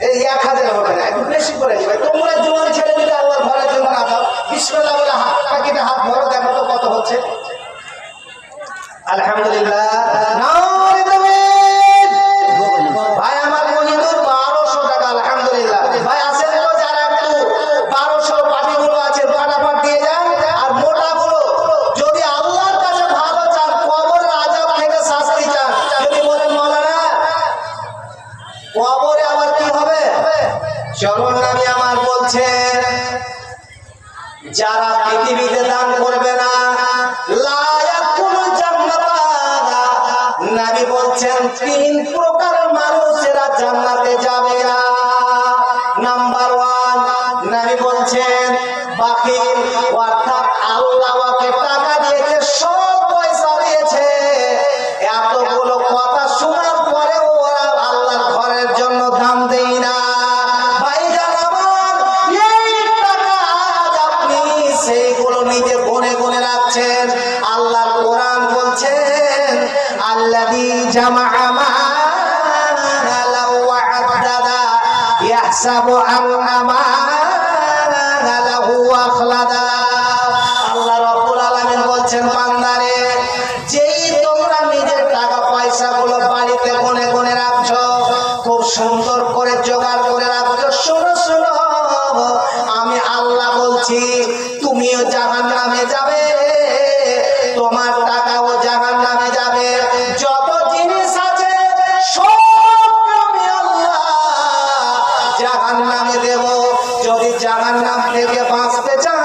এই 1,000 হবে না, একটু বেশি করে দিবে। তোমরা জোয়ান ছেলে যদি আল্লাহর ঘরের জন্য না দাও, বিসমিল্লাহ বলে হাত পাকিতে হাত ভরো, দেখো তো কত হচ্ছে। আলহামদুলিল্লাহ। নারে তাকবীর। ভাই আমার মনিদুর 1200 টাকা। আলহামদুলিল্লাহ। ভাই আছেন তো যারা একটু 1200 পাটিগুলো আছে ফাটাফাট দিয়ে যান। আর মোটাগুলো যদি আল্লাহর কাছে ভালো চান, কবরের আযাব থেকে শাস্তি চান, যদি বলেন মাওলানা কবরে আবার কি হবে, চলুন নবী আমার বলছেন যারা পৃথিবীতে দান করবে না লা ইয়াকুলুল জান্নাতা। নবী বলছেন 3 প্রকার মানুষেরা জান্নাতে যাবে না। নাম্বার 1, নবী বলছেন বাখিল, অর্থাৎ আল্লাহ ওকে টাকা দিয়েছে, সব পয়সা দিয়েছে, এতগুলো কথা শোনার পরেও ওরা আল্লাহর ঘরের জন্য দাম দেয় না। ভাইজান আমার, এই টাকা আজ আপনি সেইগুলো নিজে গনে গনে রাখছেন। আল্লাহর কোরআন বলছেন আল্লাযী জামাআ মালাও ওয়া আদ্দাদা ইয়াহসাবু আন্না মালাহু আখলাদা। আল্লাহ রাব্বুল আলামিন বলছেন বান্দারে, যেই তোমরা নিজের টাকা পয়সাগুলো বাড়িতে গনে গনে রাখছো, খুব সুন্দর করে জোগাড় করে রাখছো, শোনো শোনো, আমি আল্লাহ বলছি তুমিও জাহান্নামে যাবে, তোমার টাকাও জাহান্নামে যাবে। যত জিনিস আছে সবকে আমি আল্লাহ জাহান্নামে দেব। যদি জাহান্নাম থেকে বাঁচতে চান,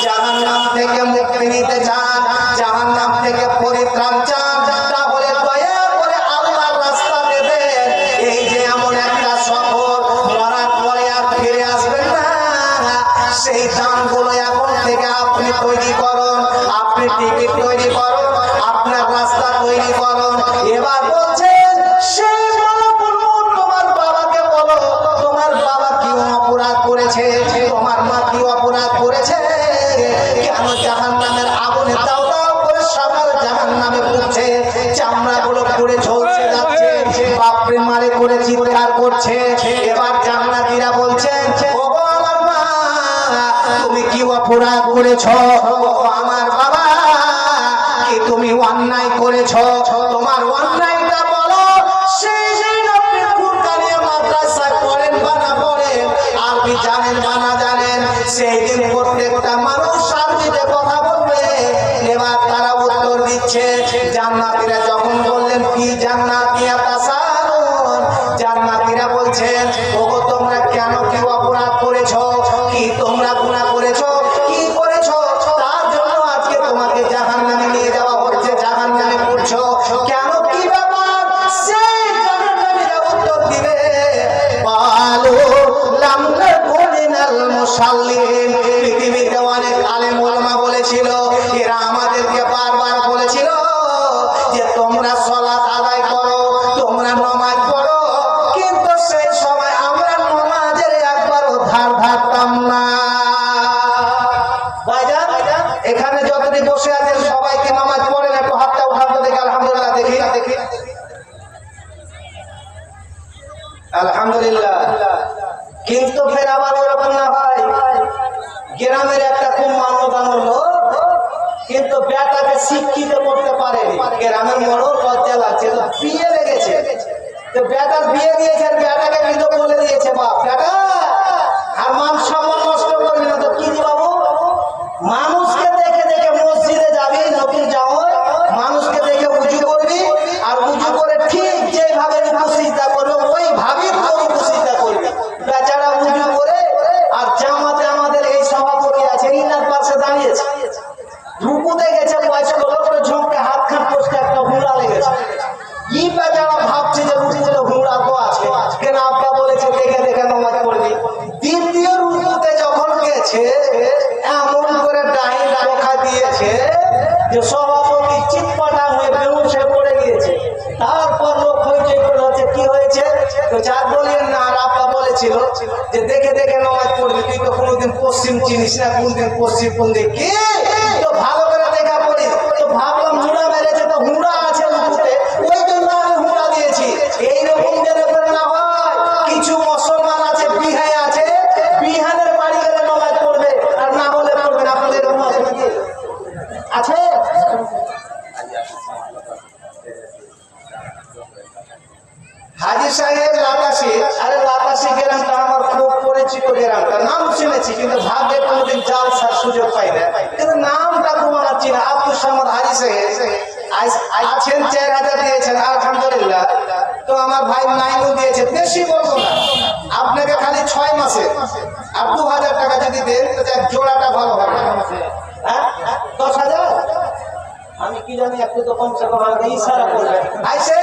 জাহান্নাম থেকে মুক্তি নিতে চান, জাহান্নাম থেকে পরিত্রাণ চান, তাহলে দয়া করে আল্লাহর রাস্তা দেবেন। এই যে এমন একটা সফর, মরার পরে আর ফিরে আসবেন না, সেই দানগুলো এখন থেকে আপনি তৈরি করুন, আপনি টিকিট তৈরি করুন, আপনার রাস্তা তৈরি করুন। এবার বলছেন সেই বলো, তোমার বাবাকে বলো তোমার বাবা কি অপরাধ করেছে, তোমার মা কি অপরাধ করেছে, কেন জাহান্নামের আগুনে দাও দাও করে সবার জাহান্নামে পড়ছে, চামড়াগুলো পুড়ে ঝলসে যাচ্ছে, বাপরে মারে করে চিৎকার করছে। এবার জান্নাতীরা বলছেন ওগো আমার মা, তুমি কি অপরাধ করেছো, ওগো আমার বাবা কি তুমি অন্যায় করেছো, তোমার অন্যায়টা বলো। সেই দিন আপনি কুরআনের মাদ্রাসায় পড়েন বা না পড়েন, আরবি জানেন বা না জানেন, সেই দিন প্রত্যেকটা মানুষ আরবিতে কথা বলবে। এবার তারা উত্তর দিচ্ছে, জান্নাতীরা যখন বললেন কি জান্নাতিয়া তাসালুন, জান্নাতীরা বলছেন ওগো তোমরা কেন কি অপরাধ করেছো, কি তোমরা গুনাহ করেছো, কি করেছো, তার জন্য আজকে তোমাকে জাহান্নামে নিয়ে যাওয়া হচ্ছে, জাহান্নামে পড়ছো, কেন কি ব্যাপার? কিন্তু ফের আবার ওরকম না হয়, গ্রামের একটা খুব মান্যদানো লোক কিন্তু বেটাকে শিক্ষিত করতে পারেনি, গ্রামের বড় লজ্জা লাগছে, তো বিয়ে লেগেছে, তো বেটার বিয়ে দিয়েছে, আর বেটাকে কিন্তু বলে দিয়েছে বাপ বেটা আর মান সম্মান নষ্ট করবি না। তো কি দি বাবু, মানুষকে দেখে দেখে মসজিদে যাবি, নতুন যাও মানুষকে দেখে উজু করবি, আর উজু করে ঠিক যেভাবে রুকুসিজদা করবে ওইভাবেই রুকুসিজদা করবি। বেচারা উজু করে আর জামাতে আমাদের এই সভাপতি আছে ইনার পাশে দাঁড়িয়েছে, রুকুতে গেছে বয়স্ক লোক, ঝোঁকে হাত খান পোস্টে একটা হুঁড়া লেগেছে, ই বেচারা ভাবছে যে রুকুতে হুঁড়া তো আছে, কেন আব্বা বলেছে দেখে দেখে নামাজ পড়বি। দ্বিতীয় রুকুতে যখন গেছে এমন করে ডাইন দেখা দিয়েছে যে সভাপতি চিৎপাটা হয়ে বেহুশে পড়ে গিয়েছে। তারপর লোক হইচই করে হচ্ছে কি হয়েছে, তো যার বলেন না, আর আব্বা বলেছিল যে দেখে দেখে নামাজ পড়বি, তুই তো কোনোদিন পশ্চিম চিনিস না, কোনদিন পশ্চিম কোন দিক কি, তো ভালো করে দেখা পড়িস। তো ভাবলাম হুঁড়া মেরেছে, তো হুঁড়া আছে রুকুতে, ওই জন্য আমি হুঁড়া দিয়েছি। এইরকম যেন করে না হয়, কিছু মুসলমান আছে বিহায় আছে, বিহানের বাড়ি গেলে নামাজ পড়বে আর না হলে পড়বে না। আপনাদের এরকম আছে নাকি? আছে? হাজি সাহেব লাতাশি, আরে লাতাশি গ্রামটা আমার খুব পরিচিত গ্রামটা, নাম শুনেছি কিন্তু ভাগ্যে কোনোদিন জালসার সুযোগ পাই না, কিন্তু নামটা খুব আমার চিনা। আব্দুল সামাদ হাজি সাহেব আছেন, 4000 দিয়েছেন আলহামদুলিল্লাহ। তো আমার ভাই নাইমুল দিয়েছে, বেশি বলবো না আপনাকে, খালি 6 মাসে আর 2000 টাকা যদি দেন তো জোড়াটা ভালো হবে। হ্যাঁ 10,000 আমি কি জানি, একটু তো কমসে কম আমাকে ইশারা করবে। আইসে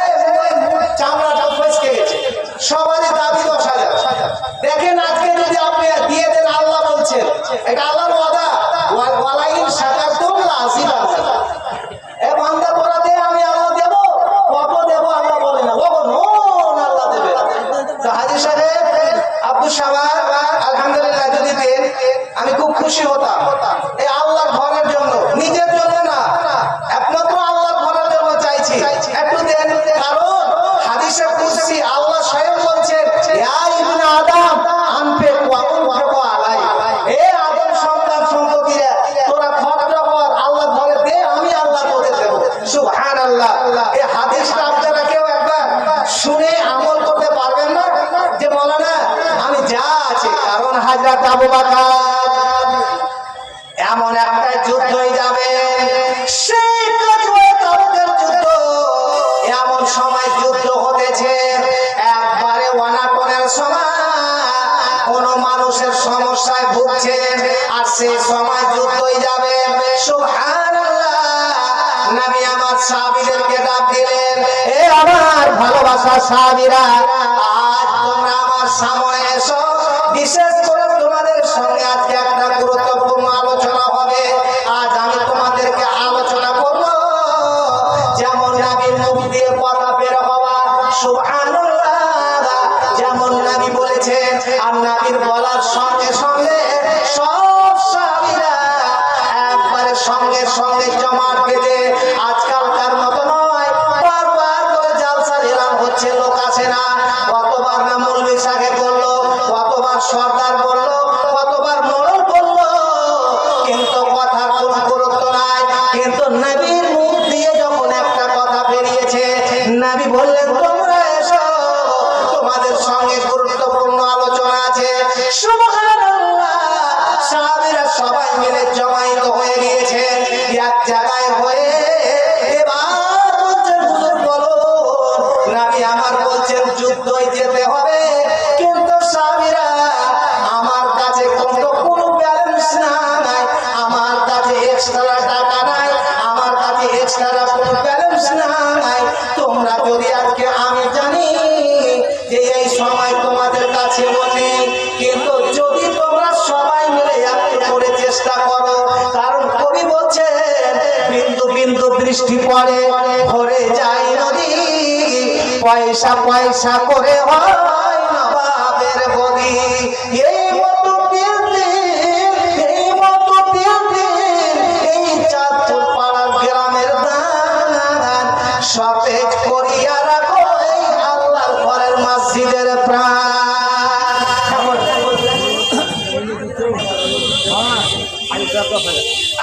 চামড়াটা ফসকে গেছে, সবারই দাবি 10,000। দেখেন আজকে যদি আপনি দিয়ে দেন, আল্লাহ বলছেন, এটা আল্লাহর ওয়াদা, ওয়ালাইন শাকারতুম লাযিদান্নাকুম। এ বান্দা তোরা দে, আমি আল্লাহ দেব, কত দেব আল্লাহ বলে না, ও নোন আল্লাহ দেবে। তো হাজী সাহেব আব্দুল সামাদ আলহামদুলিল্লাহ যদি দেন আমি খুব খুশি হতাম। এই আল্লাহর ঘরের জন্য, নিজের জন্য না, একমাত্র আল্লাহর ঘরের জন্য চাইছি, একটু দেন। কারণ হাদিসে কুদসি আল্লাহ স্বয়ং বলছেন, ইয়া ইবনে আদম আনফিক ওয়া উনফিকু আলাই, হে আদম সন্তান সন্ততিরা তোরা খরচ কর, আল্লাহ ঘরে দে, আমি আল্লাহ তোদের দেব। সুবহানাল্লাহ। এই হাদিসটা আপনারা কেউ একবার শুনে আমল করতে পারবেন না যে মাওলানা আমি যা আছে, কারণ হযরত আবু বকর এমন একটা যুদ্ধ হয়ে যাবে, সেই তাবুকের যুদ্ধ, এমন সময় যুদ্ধ হতেছে একবারে অনাটনের সময়, কোন মানুষের সমস্যায় ভুগছে, আর সেই সময় যুদ্ধ হয়ে যাবে। সুবহানাল্লাহ। নবী আমার সাহাবীদেরকে ডাক দিলেন, এ আমার ভালোবাসার সাহাবীরা, আজ তোমরা আমার সামনে এসো, বিশেষ করে তোমাদের সঙ্গে আজকে একটা গুরুত্বপূর্ণ আলোচনা হবে। আজ আমি তোমাদেরকে আলোচনা করব যেমন নবীর মুখ দিয়ে কথা বের হওয়া, সুবহানাল্লাহ, যেমন নবী বলেছেন, আর নবীর বলার সঙ্গে সঙ্গে সব সাহাবীরা একবারে সঙ্গে সঙ্গে জমাট বেঁধে, আজকালকার মতো নয় বারবার করে জালসার এলান হচ্ছে, লোক আসে না, কতবার না মৌলভী সাহেব বললো, কতবার সর্দার বললো, কতবার মোড়ল বললো, কিন্তু কথার কোনো গুরুত্ব নাই। কিন্তু নবীর মুখ দিয়ে যখন একটা কথা বেরিয়েছে, নবী বললেন তোমরা এসো, তোমাদের সঙ্গে গুরুত্বপূর্ণ আলোচনা আছে। সুবহানাল্লাহ। সাহাবীরা সবাই মিলে জমায়েত হয়ে গিয়েছে এক জায়গায় হয়ে, এবার বলছেন হুজুর বলো, নবী আমার বলছেন যুদ্ধে যেতে হবে, কিন্তু সাহাবীরা আমার কাছে কোনো ব্যালেন্স নাই, আমার কাছে এক্সট্রা টাকা নাই, আমার কাছে এক্সট্রা কোনো ব্যালেন্স নাই, তোমরা যদি আজকে, আমি জানি যে এই সময় তোমাদের কাছে বলি, কিন্তু যদি তোমরা সবাই মিলে একটু করে চেষ্টা করো, কারণ কবি বলছেন বিন্দু বিন্দু বৃষ্টি পড়ে ভরে যায় নদী, পয়সা পয়সা করে হয় নবাবের বলি, এই মতো এই চাঁদপুর পাড়ার গ্রামের দান সতেজ করিয়া রাখো এই আল্লাহর ঘরের মসজিদের প্রাণ।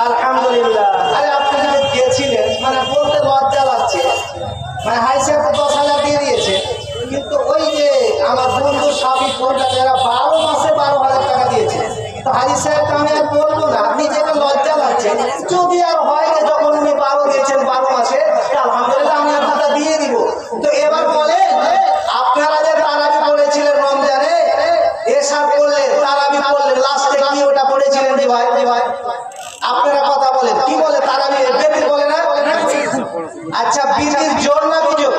আলহামদুলিল্লাহ। আরে আপনি যদি গেছিলেন, মানে বলতে লজ্জা লাগছে, মানে হাই স্যার তো 10,000 দিয়ে দিয়েছে, কিন্তু ওই যে আমার বন্ধু সাবিক কলকাতা এরা 12 মাসে 12,000 টাকা দিয়েছে। তো হাজি সাহেব আমি আর বলবো না, আপনি যেটা লজ্জা লাগছে, যদি আর হয় না যখন উনি 12 দিয়েছেন 12 মাসে, আলহামদুলিল্লাহ আমি আপনাকে দিয়ে দিব। তো এবার বলেন, আপনারা যে তারাবি পড়েছিলেন রমজানে, এসার করলেন, তারাবি পড়লেন, লাস্টে কি ওটা পড়েছিলেন জি ভাই? আপনারা কথা বলেন, কি বলে তারাবি? বেদির বলে না? আচ্ছা, বিদির জোর না বিজো?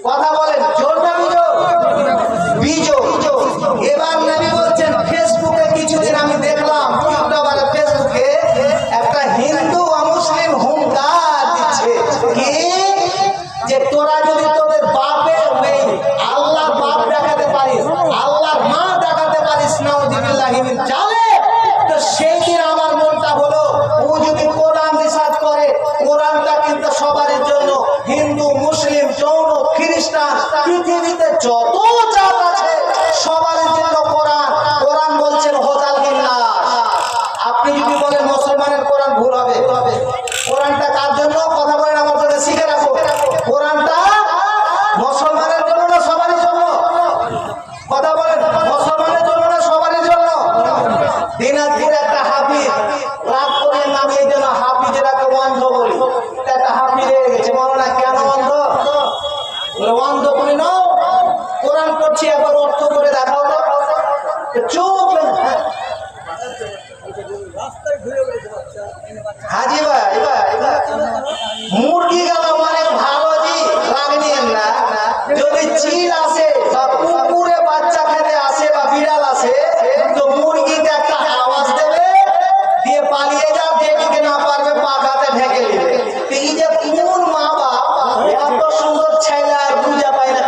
কথা বলেন, জোর না বিজো? বিজো। এবার নবী বলছেন, ফেসবুকে কিছুদিন আমি দেখলাম, ইউটিউবারে ফেসবুকে একটা হিন্দু অমুসলিম হুঙ্কার দিচ্ছে কি যে তোরা যদি তোদের বাপের নেই আল্লাহর বাপ দেখাতে পারিস, আল্লাহর মা দেখাতে পারিস, নাউযুবিল্লাহি মিন জালিক, তো সেই দিন আমার মনটা হলো ও যদি কোরআন রিসার্চ করে, কোরআনটা কিন্তু সবার জন্য, হিন্দু মুসলিম জৈন খ্রিস্টান পৃথিবীতে যত জাত আছে সবার জন্য কোরআন। কোরআন বলছেন হোদাল লিন্নাস। আপনি যদি বলেন মুসলমানের কোরআন ভুল হবে, কোরআনটা কার জন্য? কথা বলেন আমার জন্য, শিখে রাখো। কোরআনটা মুসলমানের জন্য না সবারই জন্য? কথা বলেন, মুসলমানের জন্য না সবারই জন্য? দিনাজপুর একটা হাফিজ, রাগ করে নাম এই জন্য হাফিজেরাকে অন্ধ বলি, একটা হাফিজ হয়ে গেছে। মনে কেন অন্ধ? অন্ধ বলি না, কোরআন পড়ছি, একবার অর্থ করে দেখাও তো। চুপ। হাজি ভাই, মুরগি গেল মানে ভালো জি, রাগ নিয়েন না। যদি চিল আসে বা কুকুরে বাচ্চা খেতে আসে বা বিড়াল আসে, তো মুরগিতে একটা আওয়াজ দেবে, দিয়ে পালিয়ে যাও, যেদিকে না পারবে পাখাতে ঢেকে নেবে। এই যে কোন মা বাপ এত সুন্দর ছেলে আর বুঝা পায় না?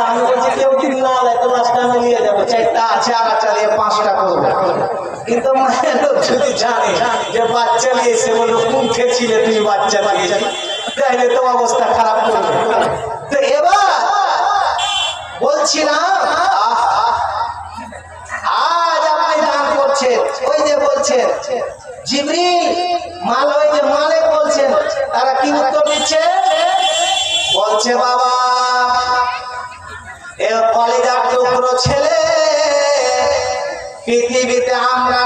আমি বলছি কেউ যদি না নেয় তো মাছটা আমি নিয়ে যাবো, 4টা আছে আর একটা দিয়ে 5টা করবো। কিন্তু মায়ের লোক যদি জানে যে বাচ্চা নিয়েছে, বলবো কোন খেয়েছিলে তুমি বাচ্চা নিয়েছি, তাইলে তো অবস্থা খারাপ করবে। তো এবার বলছিলাম, আজ আপনি দান করছেন, ওই যে বলছেন জিবরিল মাল, ওই যে মালিক বলছেন, তারা কি উত্তর দিচ্ছে? বলছে বাবা এ কলিজার টুকরো ছেলে, পৃথিবীতে আমরা